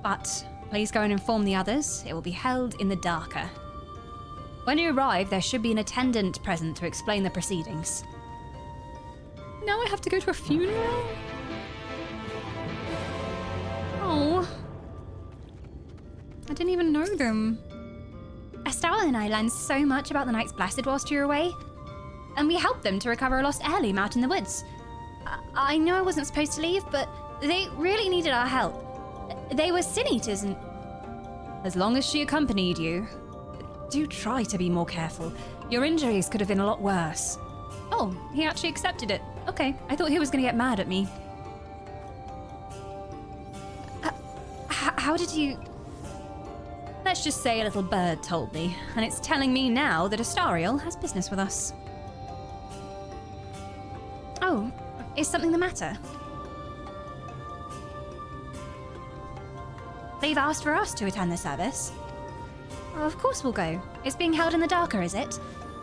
But please go and inform the others. It will be held in the darker. When you arrive, there should be an attendant present to explain the proceedings. Now I have to go to a funeral? Oh. I didn't even know them. Estelle and I learned so much about the Knights Blasted whilst you were away. And we helped them to recover a lost heirloom out in the woods. I know I wasn't supposed to leave, but they really needed our help. They were sin eaters and... As long as she accompanied you, do try to be more careful. Your injuries could have been a lot worse. Oh, he actually accepted it. Okay, I thought he was going to get mad at me. How did you... Let's just say a little bird told me, and it's telling me now that Astariel has business with us. Oh, is something the matter? They've asked for us to attend the service. Oh, of course we'll go. It's being held in the darker, is it?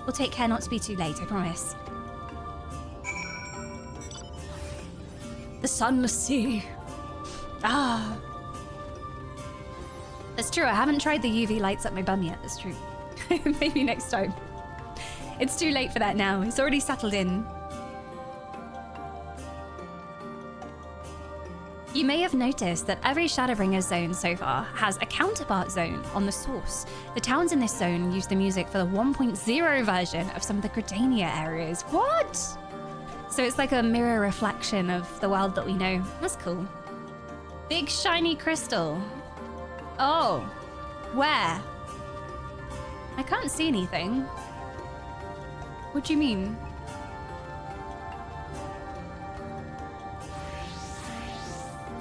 We'll take care not to be too late, I promise. The sunless sea. Ah. That's true, I haven't tried the UV lights up my bum yet, that's true. Maybe next time. It's too late for that now, it's already settled in. You may have noticed that every Shadowbringers zone so far has a counterpart zone on the source. The towns in this zone use the music for the 1.0 version of some of the Gridania areas. What? So it's like a mirror reflection of the world that we know. That's cool. Big shiny crystal. Oh, where? I can't see anything. What do you mean?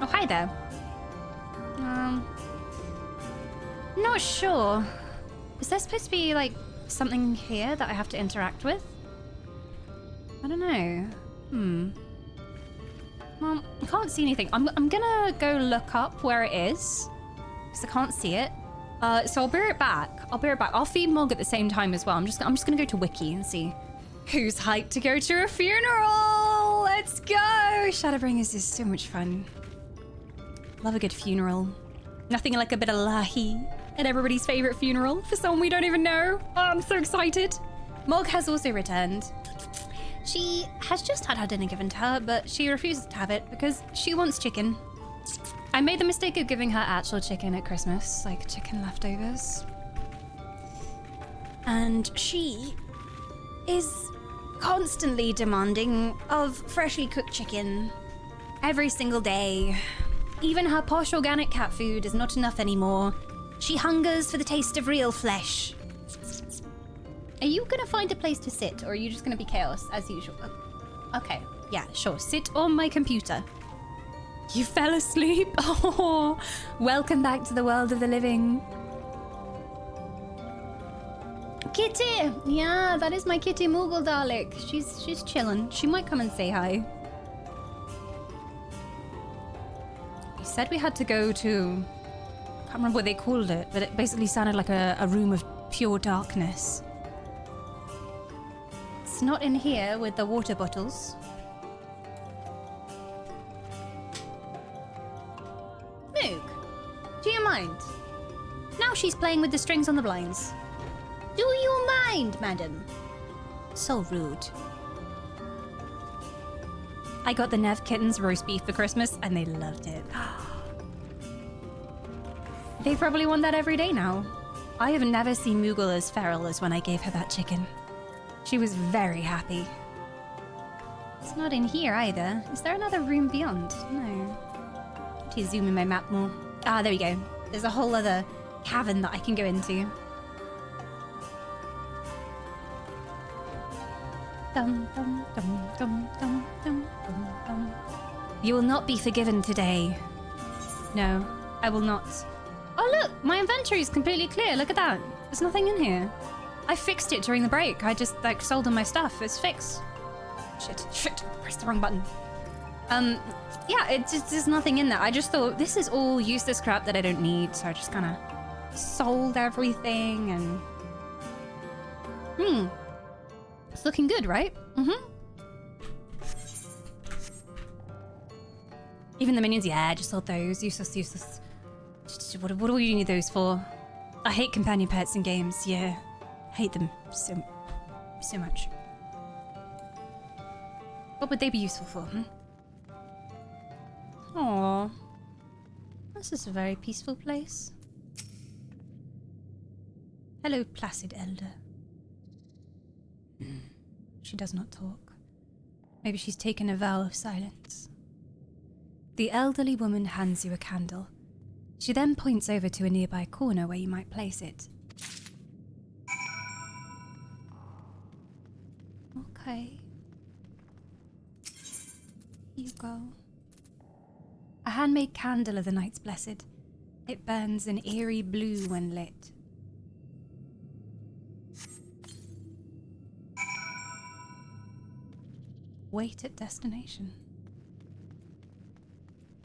Oh, hi there. Not sure. Is there supposed to be, like, something here that I have to interact with? I don't know. Well, I can't see anything. I'm gonna go look up where it is, because I can't see it. So I'll be right back. I'll feed Mog at the same time as well. I'm just gonna go to Wiki and see who's hyped to go to a funeral. Let's go! Shadowbringers is so much fun. Love a good funeral. Nothing like a bit of lahi at everybody's favorite funeral for someone we don't even know. Oh, I'm so excited. Mog has also returned. She has just had her dinner given to her, but she refuses to have it because she wants chicken. I made the mistake of giving her actual chicken at Christmas, like chicken leftovers. And she is constantly demanding of freshly cooked chicken every single day. Even her posh organic cat food is not enough anymore. She hungers for the taste of real flesh. Are you gonna find a place to sit, or are you just gonna be chaos as usual? Okay, yeah, sure. Sit on my computer. You fell asleep? Oh, welcome back to the world of the living. Kitty! Yeah, that is my kitty Moogle Dalek. She's chilling. She might come and say hi. You said we had to go to... I can't remember what they called it, but it basically sounded like a room of pure darkness. It's not in here with the water bottles. Moog, do you mind? Now she's playing with the strings on the blinds. Do you mind, madam? So rude. I got the Nev kittens roast beef for Christmas and they loved it. They probably want that every day now. I have never seen Moogle as feral as when I gave her that chicken. She was very happy. It's not in here either. Is there another room beyond? No. To zoom in my map more. Ah, there we go. There's a whole other cavern that I can go into. Dum, dum, dum, dum, dum, dum, dum, dum. You will not be forgiven today. No, I will not. Oh look, my inventory is completely clear. Look at that. There's nothing in here. I fixed it during the break. I just like sold all my stuff. It's fixed. Shit, pressed the wrong button. Yeah, there's nothing in there. I just thought this is all useless crap that I don't need, so I just kind of sold everything and... It's looking good, right? Even the minions, yeah, just hold those. Useless. What do you need those for? I hate companion pets in games, yeah. Hate them so much. What would they be useful for, Aww. This is a very peaceful place. Hello, placid elder. She does not talk. Maybe she's taken a vow of silence. The elderly woman hands you a candle. She then points over to a nearby corner where you might place it. Okay. Here you go. A handmade candle of the Night's Blessed. It burns an eerie blue when lit. Wait at destination.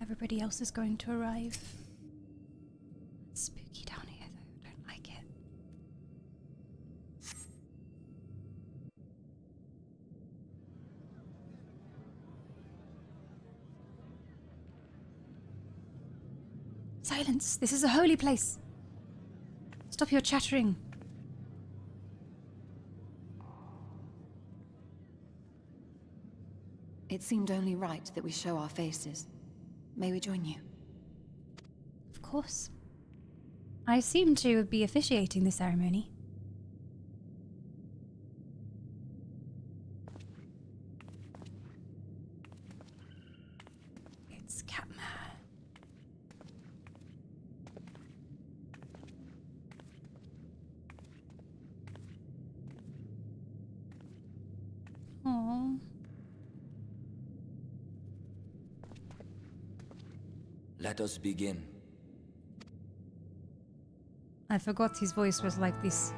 Everybody else is going to arrive. It's spooky down here though, don't like it. Silence! This is a holy place! Stop your chattering. It seemed only right that we show our faces. May we join you? Of course. I seem to be officiating the ceremony. It's Catman. Aww. Let us begin. I forgot his voice was like this.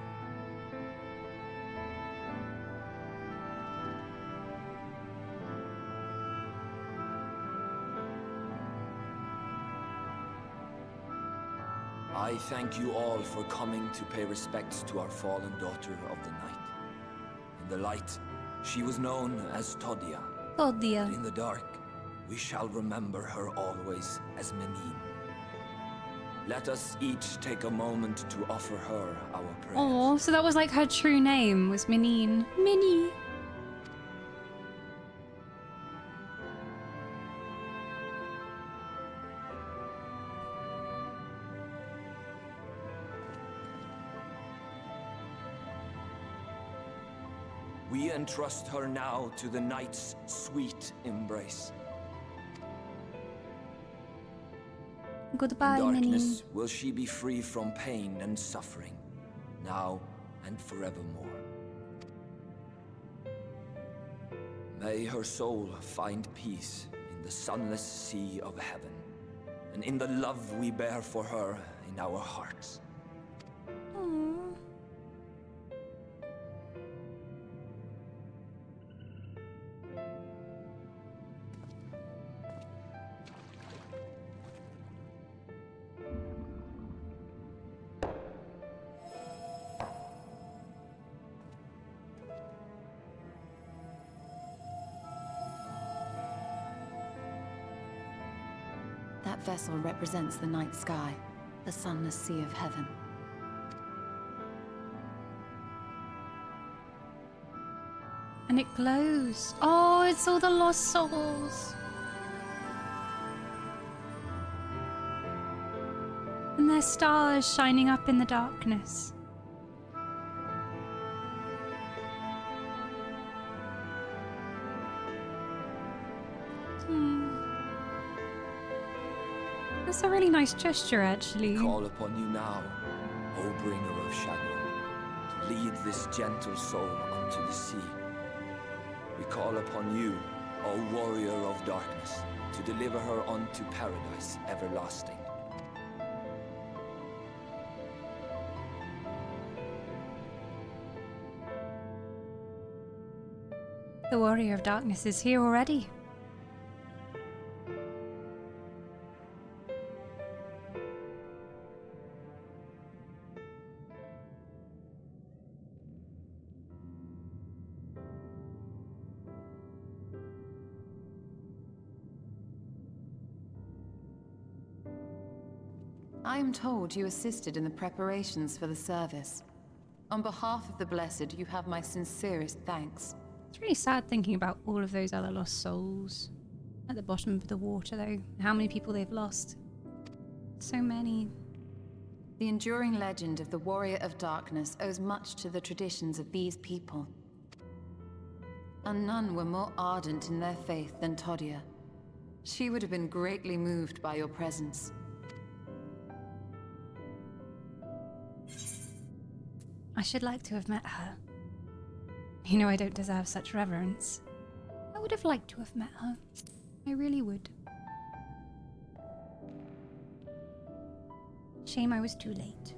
I thank you all for coming to pay respects to our fallen daughter of the night. In the light, she was known as Todia. Todia. But in the dark, we shall remember her always as Menine. Let us each take a moment to offer her our prayers. Oh, so that was like her true name, was Menine. Minnie. We entrust her now to the night's sweet embrace. Goodbye, In Minnie. darkness will she be free from pain and suffering, now and forevermore. May her soul find peace in the sunless sea of heaven, and in the love we bear for her in our hearts. Aww. That vessel represents the night sky, the sunless sea of heaven. And it glows. Oh, it's all the lost souls. And their stars shining up in the darkness. That's a really nice gesture, actually. We call upon you now, O bringer of shadow, to lead this gentle soul unto the sea. We call upon you, O warrior of darkness, to deliver her unto paradise everlasting. The warrior of darkness is here already. I am told you assisted in the preparations for the service. On behalf of the Blessed, you have my sincerest thanks. It's really sad thinking about all of those other lost souls at the bottom of the water, though. How many people they've lost. So many. The enduring legend of the Warrior of Darkness owes much to the traditions of these people. And none were more ardent in their faith than Todia. She would have been greatly moved by your presence. I should like to have met her. You know I don't deserve such reverence. I would have liked to have met her. I really would. Shame I was too late.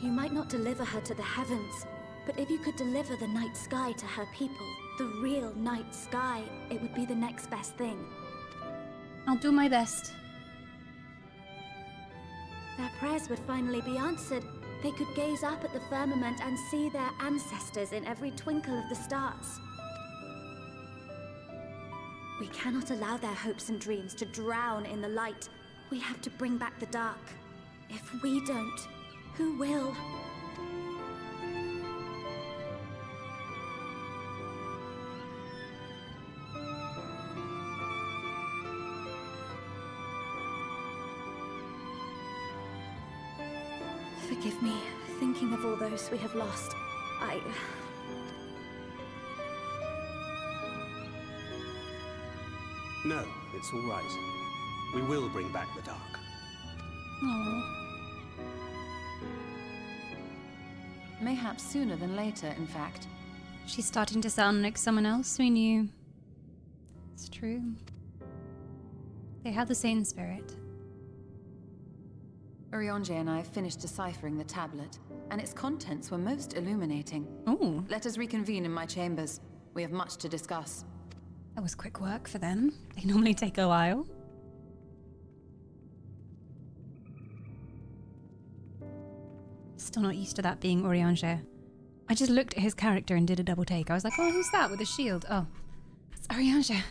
You might not deliver her to the heavens, but if you could deliver the night sky to her people, the real night sky, it would be the next best thing. I'll do my best. Their prayers would finally be answered. They could gaze up at the firmament and see their ancestors in every twinkle of the stars. We cannot allow their hopes and dreams to drown in the light. We have to bring back the dark. If we don't, who will? Forgive me, thinking of all those we have lost. No, it's all right. We will bring back the dark. Aww. Mayhaps sooner than later, in fact. She's starting to sound like someone else we knew. It's true. They had the same spirit. Urianger and I finished deciphering the tablet, and its contents were most illuminating. Oh, Let us reconvene in my chambers. We have much to discuss. that was quick work for them. They normally take a while. Still not used to that being Urianger. I just looked at his character and did a double take. I was like, oh, who's that with a shield? Oh, that's Urianger.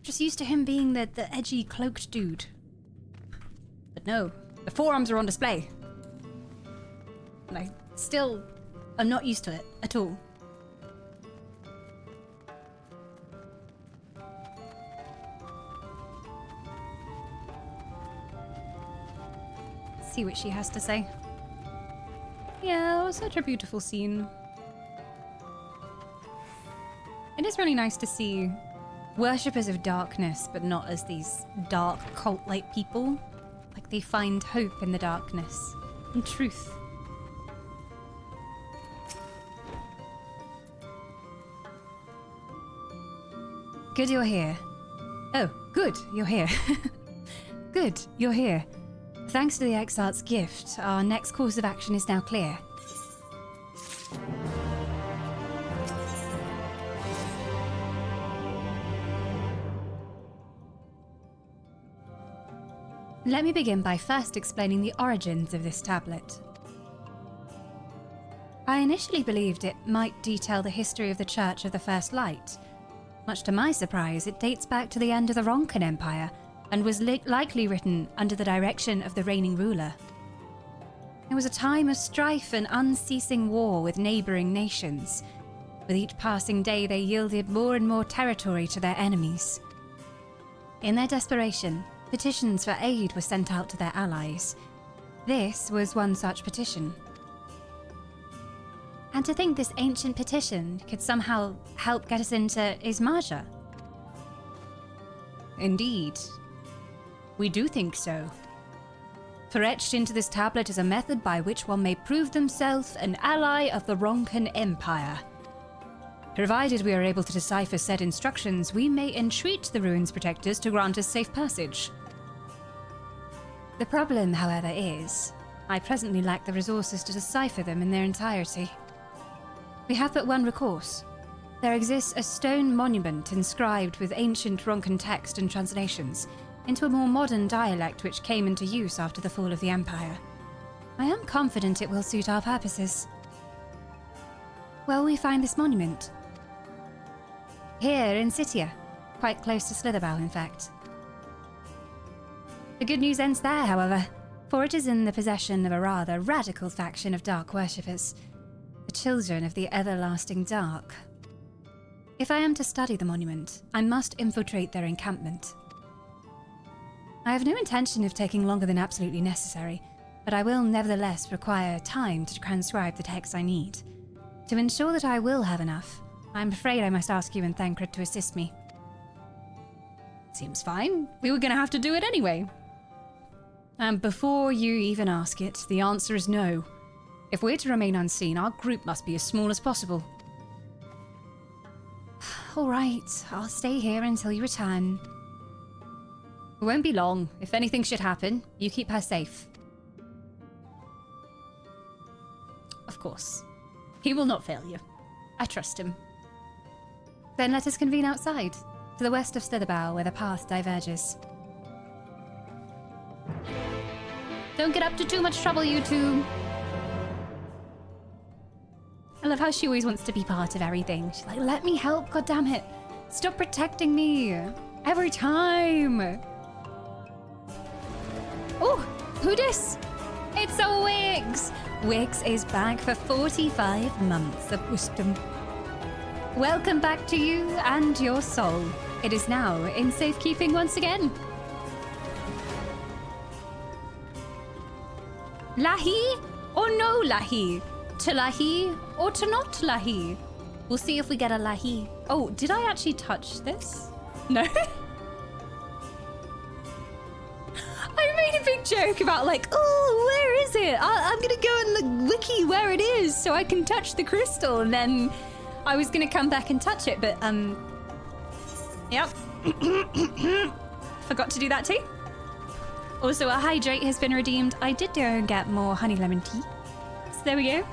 Just used to him being the edgy cloaked dude. But no, the forearms are on display. And I still am not used to it at all. See what she has to say. Yeah, it was such a beautiful scene. It is really nice to see worshippers of darkness, but not as these dark cult-like people. Like they find hope in the darkness and truth. Good you're here. Oh, good, you're here. Good, you're here. Thanks to the Exarch's gift, our next course of action is now clear. Let me begin by first explaining the origins of this tablet. I initially believed it might detail the history of the Church of the First Light. Much to my surprise, it dates back to the end of the Ronkan Empire, and was likely written under the direction of the reigning ruler. It was a time of strife and unceasing war with neighbouring nations. With each passing day, they yielded more and more territory to their enemies. In their desperation, petitions for aid were sent out to their allies. This was one such petition. And to think this ancient petition could somehow help get us into Ismarja. Indeed. We do think so. For etched into this tablet is a method by which one may prove themselves an ally of the Ronkan Empire. Provided we are able to decipher said instructions, we may entreat the ruins protectors to grant us safe passage. The problem, however, is I presently lack the resources to decipher them in their entirety. We have but one recourse. There exists a stone monument inscribed with ancient Ronkan text and translations into a more modern dialect which came into use after the fall of the Empire. I am confident it will suit our purposes. Where will we find this monument? Here in Sitia, quite close to Slitherbough, in fact. The good news ends there, however, for it is in the possession of a rather radical faction of dark worshippers, the Children of the Everlasting Dark. If I am to study the monument, I must infiltrate their encampment. I have no intention of taking longer than absolutely necessary, but I will nevertheless require time to transcribe the text I need. To ensure that I will have enough, I'm afraid I must ask you and Thancred to assist me. Seems fine. We were going to have to do it anyway. And before you even ask it, the answer is no. If we're to remain unseen, our group must be as small as possible. All right, I'll stay here until you return. It won't be long. If anything should happen, you keep her safe. Of course. He will not fail you. I trust him. Then let us convene outside, to the west of Slitherbough, where the path diverges. Don't get up to too much trouble, you two. I love how she always wants to be part of everything. She's like, let me help, goddammit. Stop protecting me. Every time. Oh, who dis? It's a Wiggs. Wiggs is back for 45 months of wisdom. Welcome back to you and your soul. It is now in safekeeping once again. Lahi or no Lahi? To Lahi or to not Lahi? We'll see if we get a Lahi. Oh, did I actually touch this? No. I made a big joke about like, oh, where is it? I'm gonna go in the wiki where it is so I can touch the crystal, and then I was gonna come back and touch it, but yep. Forgot to do that too. Also, a hydrate has been redeemed. I did go and get more honey lemon tea. So there we go.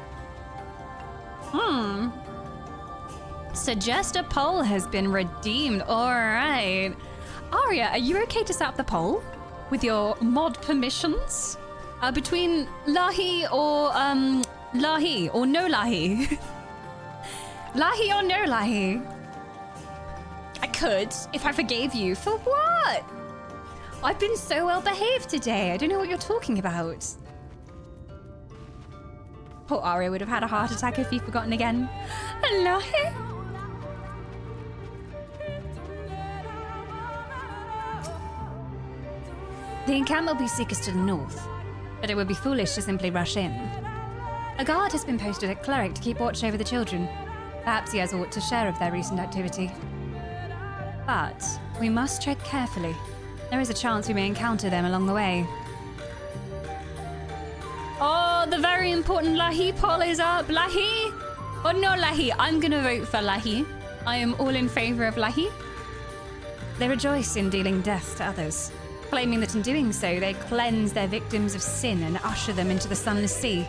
Suggest a poll has been redeemed. All right. Arya, are you okay to set up the poll with your mod permissions? Between Lahi or no Lahi? Lahi or no Lahi? I could, if I forgave you. For what? I've been so well behaved today. I don't know what you're talking about. Poor Arya would have had a heart attack if he'd forgotten again. Lahi? The encampment will be seekers to the north, but it would be foolish to simply rush in. A guard has been posted at Cleric to keep watch over the children. Perhaps he has aught to share of their recent activity. But we must tread carefully. There is a chance we may encounter them along the way. Oh, the very important Lahi poll is up. Lahi or no Lahi? I'm gonna vote for Lahi. I am all in favor of Lahi. They rejoice in dealing death to others, claiming that in doing so, they cleanse their victims of sin and usher them into the sunless sea.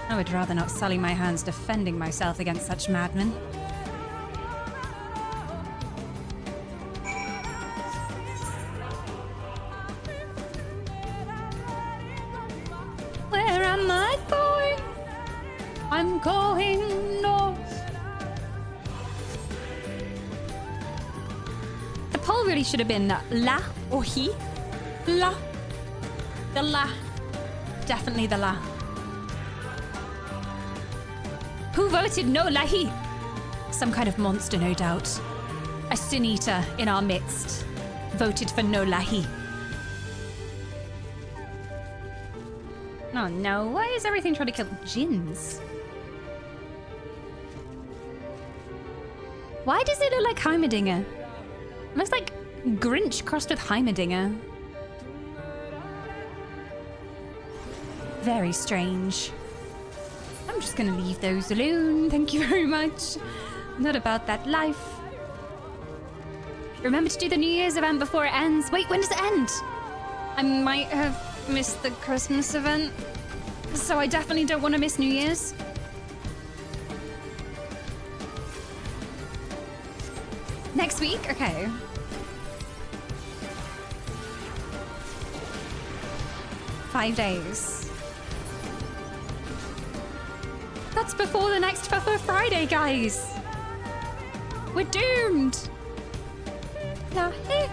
I would rather not sully my hands defending myself against such madmen. Where am I going? I'm going north. The poll really should have been la or he. La. The la. Definitely the la. Who voted no Lahi? Some kind of monster, no doubt. A sin eater in our midst voted for no Lahi. Oh no, why is everything trying to kill Jinns? Why does it look like Heimerdinger? It looks like Grinch crossed with Heimerdinger. Very strange. I'm just gonna leave those alone, thank you very much. Not about that life. Remember to do the New Year's event before it ends. Wait, when does it end? I might have missed the Christmas event, so I definitely don't want to miss New Year's. Next week? Okay. Five days. That's before the next Fuffer Friday, guys. We're doomed. Lahi.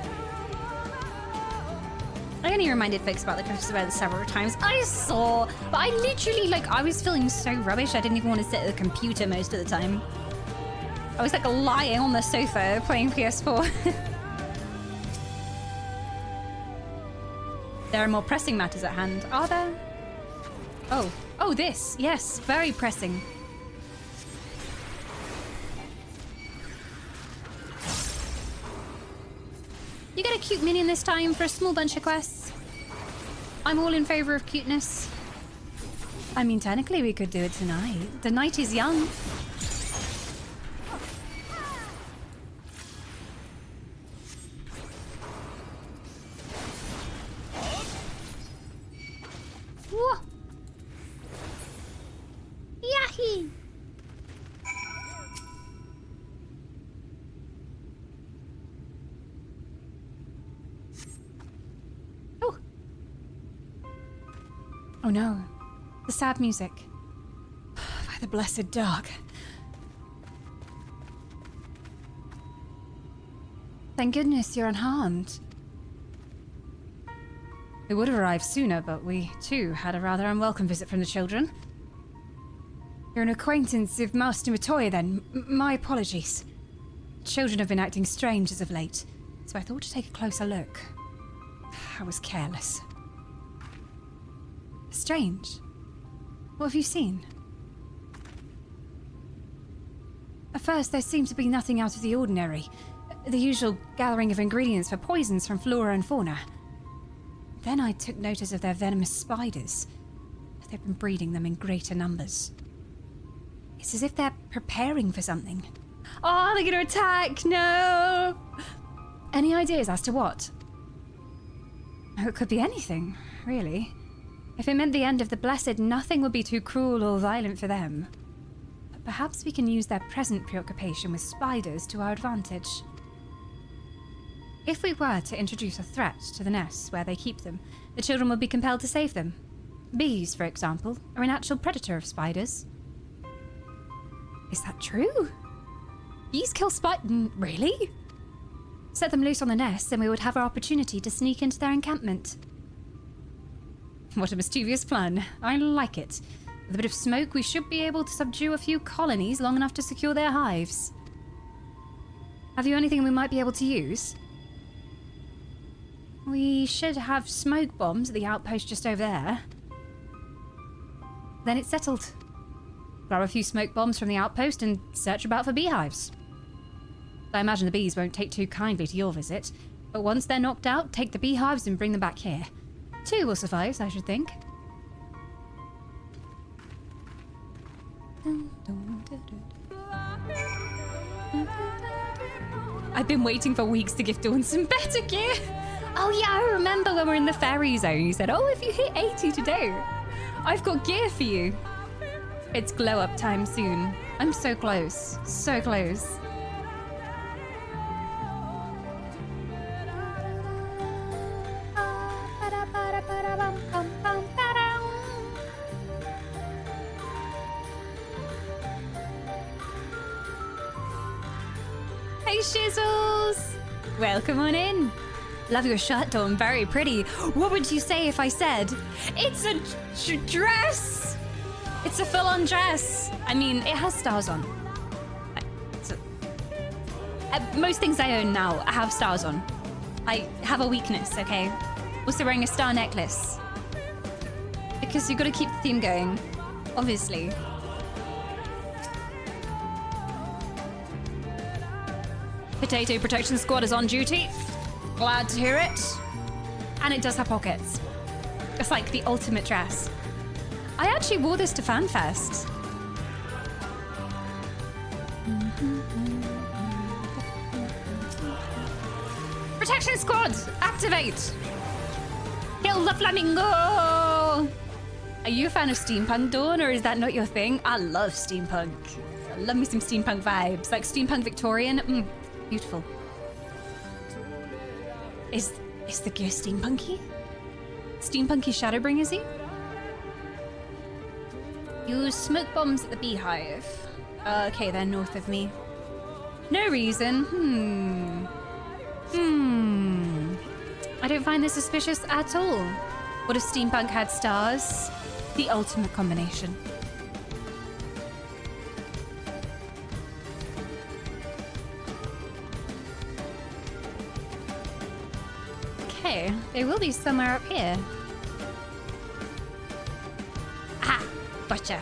I only reminded folks about the crystal bed several times. I saw, but I literally, like, I was feeling so rubbish. I didn't even want to sit at the computer most of the time. I was like lying on the sofa playing PS4. There are more pressing matters at hand, are there? Oh, this. Yes, very pressing. You get a cute minion this time for a small bunch of quests. I'm all in favor of cuteness. I mean, technically we could do it tonight. The night is young. Whoa. Yahi. Oh no, the sad music. By the blessed dog. Thank goodness you're unharmed. We would have arrived sooner, but we, too, had a rather unwelcome visit from the children. You're an acquaintance of Master Matoya, then. My apologies. Children have been acting strange as of late, so I thought to take a closer look. I was careless. Strange. What have you seen? At first, there seemed to be nothing out of the ordinary. The usual gathering of ingredients for poisons from flora and fauna. Then I took notice of their venomous spiders. They've been breeding them in greater numbers. It's as if they're preparing for something. Oh, they're gonna attack! No! Any ideas as to what? Oh, it could be anything, really. If it meant the end of the Blessed, nothing would be too cruel or violent for them. But perhaps we can use their present preoccupation with spiders to our advantage. If we were to introduce a threat to the nests where they keep them, the children would be compelled to save them. Bees, for example, are a natural predator of spiders. Is that true? Bees kill spiders? Really? Set them loose on the nests and we would have our opportunity to sneak into their encampment. What a mischievous plan. I like it. With a bit of smoke, we should be able to subdue a few colonies long enough to secure their hives. Have you anything we might be able to use? We should have smoke bombs at the outpost just over there. Then it's settled. Grab a few smoke bombs from the outpost and search about for beehives. I imagine the bees won't take too kindly to your visit, but once they're knocked out, take the beehives and bring them back here. 2 will suffice, I should think. I've been waiting for weeks to give Dawn some better gear. Oh yeah, I remember when we were in the fairy zone, you said, oh, if you hit 80 today, I've got gear for you. It's glow up time soon. I'm so close. So close. Hey Shizzles! Welcome on in. Love your shirt, Dawn. Very pretty. What would you say if I said, it's a dress? It's a full-on dress. I mean, it has stars on. Most things I own now have stars on. I have a weakness, okay? Also wearing a star necklace. Because you've got to keep the theme going, obviously. Potato Protection Squad is on duty. Glad to hear it. And it does have pockets. It's like the ultimate dress. I actually wore this to FanFest. Protection Squad, activate! Kill the flamingo! Are you a fan of steampunk, Dawn, or is that not your thing? I love steampunk. I love me some steampunk vibes. Like steampunk Victorian. Beautiful. Is the gear steampunky? Steampunky Shadowbringers-y? Use smoke bombs at the beehive. Okay, they're north of me. No reason. I don't find this suspicious at all. What if steampunk had stars? The ultimate combination. Okay, they will be somewhere up here. Ah, gotcha.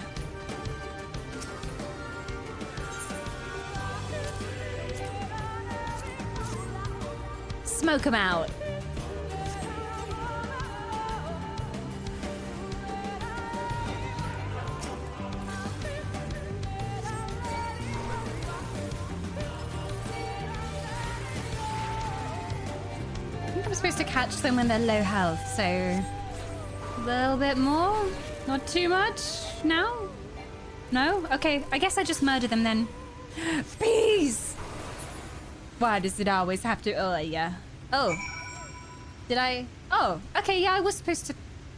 Smoke them out. I think I'm supposed to catch them when they're low health, so a little bit more, not too much. No? No? Okay, I guess I just murder them then. Bees! Why does it always have to? Oh, yeah. Oh. Did I? Oh, okay, yeah, I was supposed to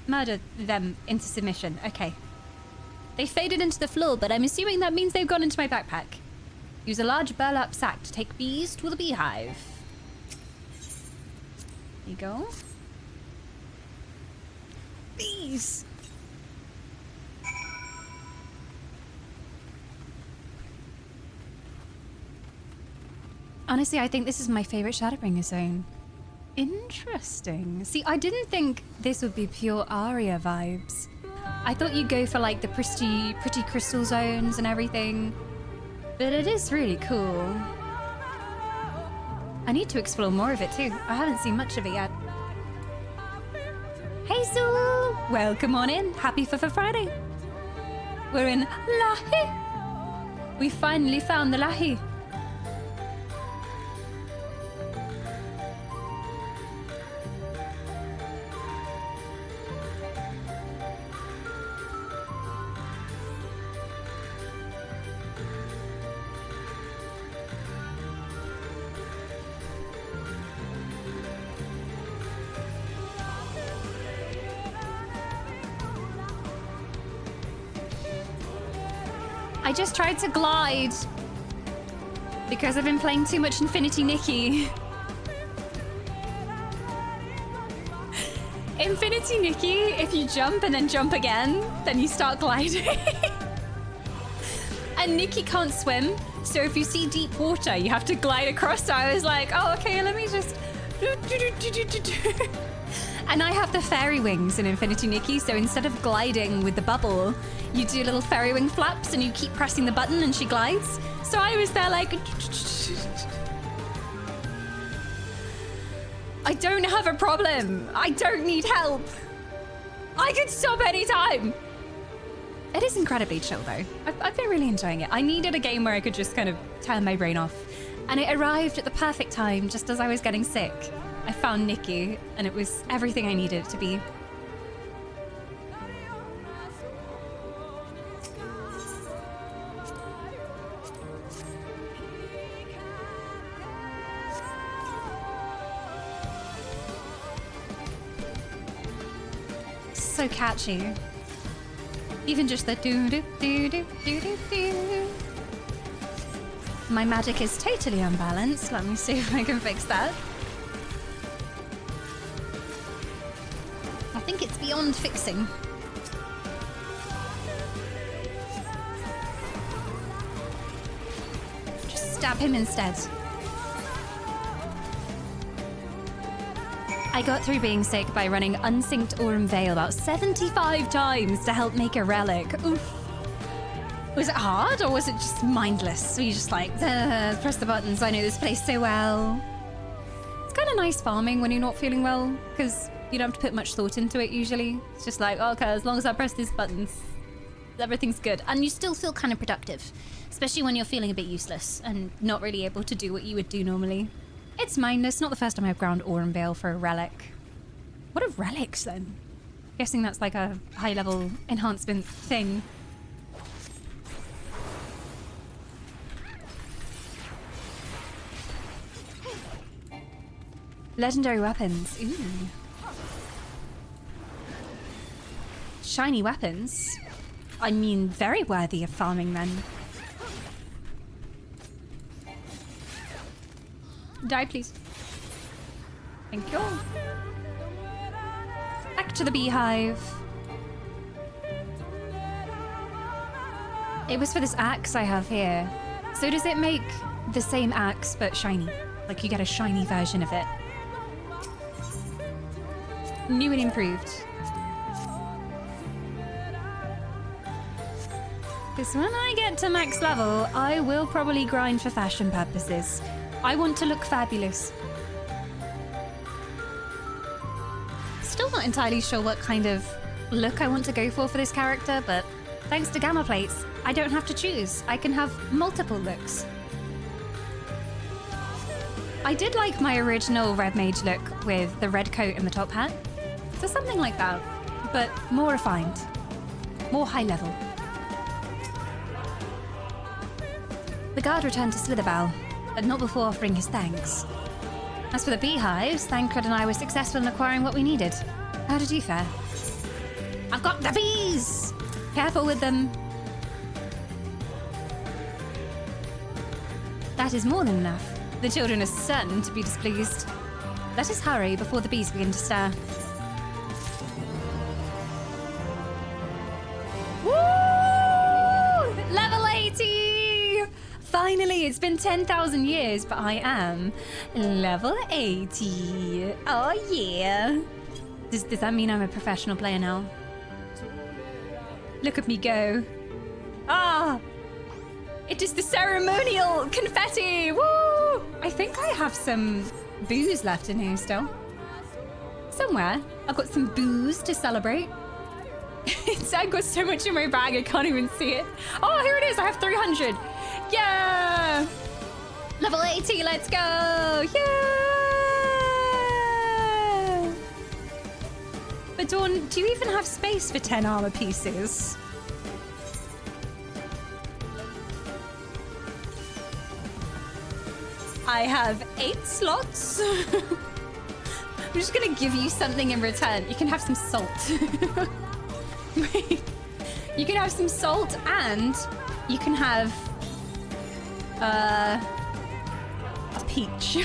murder them into submission. Okay. They faded into the floor, but I'm assuming that means they've gone into my backpack. Use a large burlap sack to take bees to the beehive. There you go. Bees! Honestly, I think this is my favorite Shadowbringers zone. Interesting. See, I didn't think this would be pure Aria vibes. I thought you'd go for like the pretty crystal zones and everything. But it is really cool. I need to explore more of it too. I haven't seen much of it yet. Hey Zoo! Welcome on in. Happy for Friday. We're in Lahi. We finally found the Lahi. I just tried to glide because I've been playing too much Infinity Nikki. Infinity Nikki, if you jump and then jump again, then you start gliding. And Nikki can't swim, so if you see deep water, you have to glide across. So I was like, oh, okay, let me just... And I have the fairy wings in Infinity Nikki, so instead of gliding with the bubble, you do little fairy wing flaps and you keep pressing the button and she glides. So I was there like... I don't have a problem. I don't need help. I could stop anytime. It is incredibly chill though. I've been really enjoying it. I needed a game where I could just kind of turn my brain off. And it arrived at the perfect time, just as I was getting sick. I found Nikki, and it was everything I needed it to be. So catchy. Even just the do-do-do-do-do-do-do. My magic is totally unbalanced. Let me see if I can fix that. I think it's beyond fixing. Just stab him instead. I got through being sick by running Unsynced Aurum Veil about 75 times to help make a relic. Oof. Was it hard or was it just mindless? Were you just like, press the buttons, I know this place so well? It's kind of nice farming when you're not feeling well, because you don't have to put much thought into it usually. It's just like, okay, as long as I press these buttons, everything's good. And you still feel kind of productive, especially when you're feeling a bit useless and not really able to do what you would do normally. It's mindless. Not the first time I've ground Aurum Veil for a relic. What are relics then? Guessing that's like a high-level enhancement thing. Legendary weapons. Ooh. Shiny weapons. I mean, very worthy of farming then. Die, please. Thank you. to the beehive. It was for this axe I have here. So does it make the same axe but shiny? Like you get a shiny version of it. New and improved. Because when I get to max level, I will probably grind for fashion purposes. I want to look fabulous. Still not entirely sure what kind of look I want to go for this character, but thanks to Gamma Plates, I don't have to choose. I can have multiple looks. I did like my original Red Mage look with the red coat and the top hat. So something like that, but more refined, more high level. The guard returned to Slitherbough, but not before offering his thanks. As for the beehives, Thancred and I were successful in acquiring what we needed. How did you fare? I've got the bees! Careful with them. That is more than enough. The children are certain to be displeased. Let us hurry before the bees begin to stir. Woo! Level 80! Finally, it's been 10,000 years, but I am level 80. Oh yeah. Does that mean I'm a professional player now? Look at me go. Ah! It is the ceremonial confetti! Woo! I think I have some booze left in here still. Somewhere. I've got some booze to celebrate. I've got so much in my bag, I can't even see it. Oh, here it is. I have 300. Yeah! Level 80, let's go! Yeah! But Dawn, do you even have space for 10 armor pieces? I have 8 slots. I'm just gonna give you something in return. You can have some salt. Wait. You can have some salt and you can have a peach.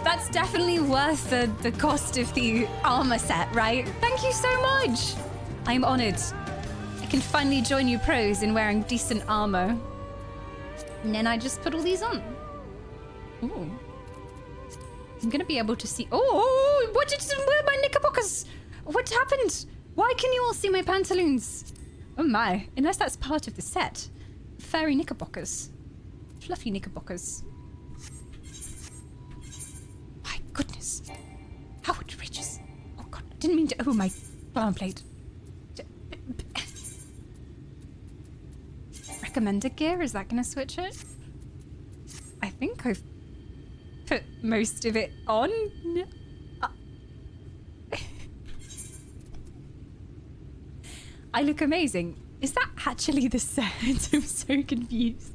That's definitely worth the cost of the armor set, right? Thank you so much. I'm honored. I can finally join you pros in wearing decent armor. And then I just put all these on. Ooh. I'm gonna be able to see. Oh, what did my knickerbockers? What happened? Why can you all see my pantaloons? Oh my, unless that's part of the set. Furry knickerbockers. Fluffy knickerbockers. My goodness. How outrageous. Oh god, I didn't mean to. Oh, my glamour plate. Recommended gear? Is that gonna switch it? I think I've put most of it on. I look amazing. Is that actually the set? I'm so confused.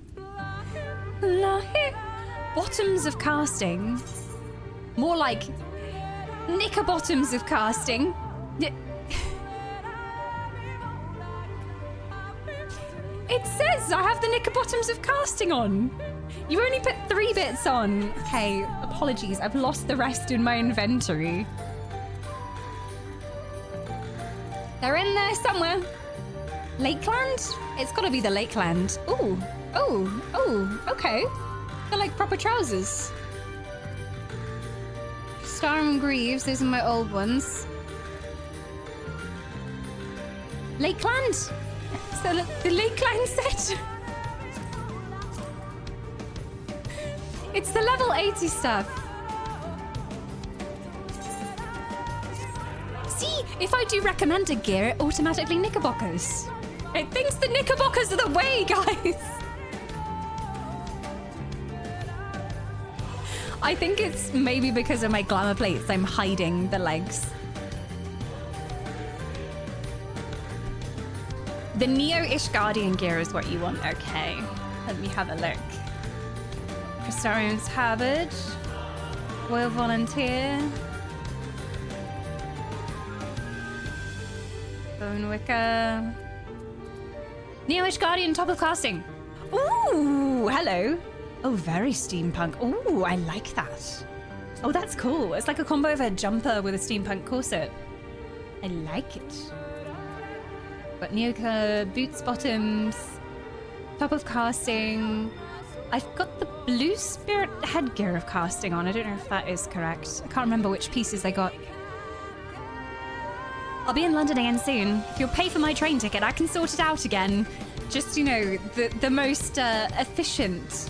Bottoms of casting. More like knicker bottoms of casting. It says I have the knicker bottoms of casting on. You only put 3 bits on. Okay, apologies. I've lost the rest in my inventory. They're in there somewhere. Lakeland? It's gotta be the Lakeland. Ooh, okay. They're like proper trousers. Star and Greaves, those are my old ones. Lakeland? So the Lakeland set? It's the level 80 stuff. See, if I do recommended gear, it automatically knickerbockers. It thinks the knickerbockers are the way, guys. I think it's maybe because of my glamour plates, I'm hiding the legs. The Neo-ish Guardian gear is what you want. Okay, let me have a look. Crystarium's Habit. Royal Volunteer. Bone Wicker. Neo-ish Guardian, top of casting. Ooh, hello. Oh, very steampunk. Ooh, I like that. Oh, that's cool. It's like a combo of a jumper with a steampunk corset. I like it. Got Nyoka, boots, bottoms, top of casting. I've got the blue spirit headgear of casting on. I don't know if that is correct. I can't remember which pieces I got. I'll be in London again soon. If you'll pay for my train ticket, I can sort it out again. Just, you know, the most efficient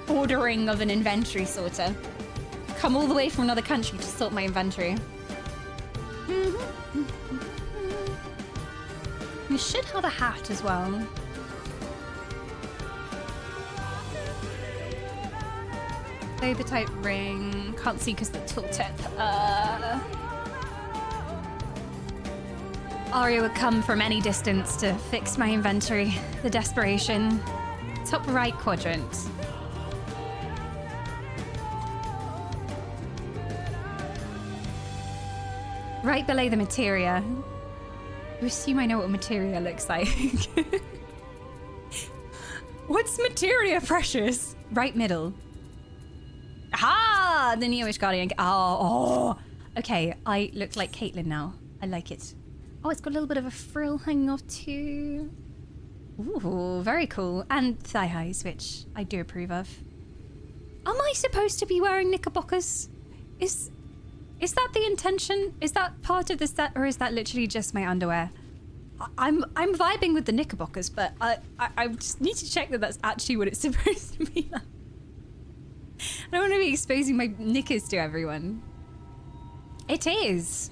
ordering of an inventory sorter. Come all the way from another country to sort my inventory. You should have a hat as well. Saber type ring. Can't see because the tooltip. Arya would come from any distance to fix my inventory. The desperation. Top right quadrant. Right below the materia. You assume I know what materia looks like. What's materia, precious? Right middle. Aha! The Neoish Guardian. Oh. Okay, I look like Caitlyn now. I like it. Oh, it's got a little bit of a frill hanging off too. Ooh, very cool. And thigh highs, which I do approve of. Am I supposed to be wearing knickerbockers? Is that the intention? Is that part of the set, or is that literally just my underwear? I'm vibing with the knickerbockers, but I just need to check that that's actually what it's supposed to be like. I don't want to be exposing my knickers to everyone. It is.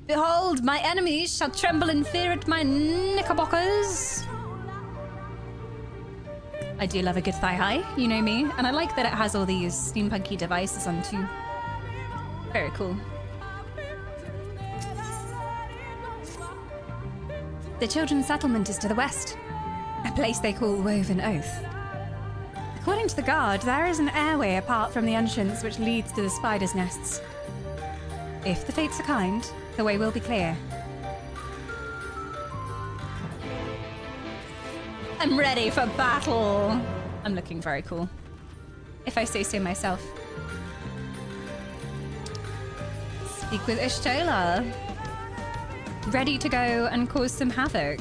Behold, my enemies shall tremble in fear at my knickerbockers. I do love a good thigh high, you know me, and I like that it has all these steampunky devices on too. Very cool. The children's settlement is to the west, a place they call Woven Oath. According to the guard, there is an airway apart from the entrance which leads to the spiders' nests. If the fates are kind, the way will be clear. I'm ready for battle! I'm looking very cool, if I say so myself. Speak with Ishtola. Ready to go and cause some havoc.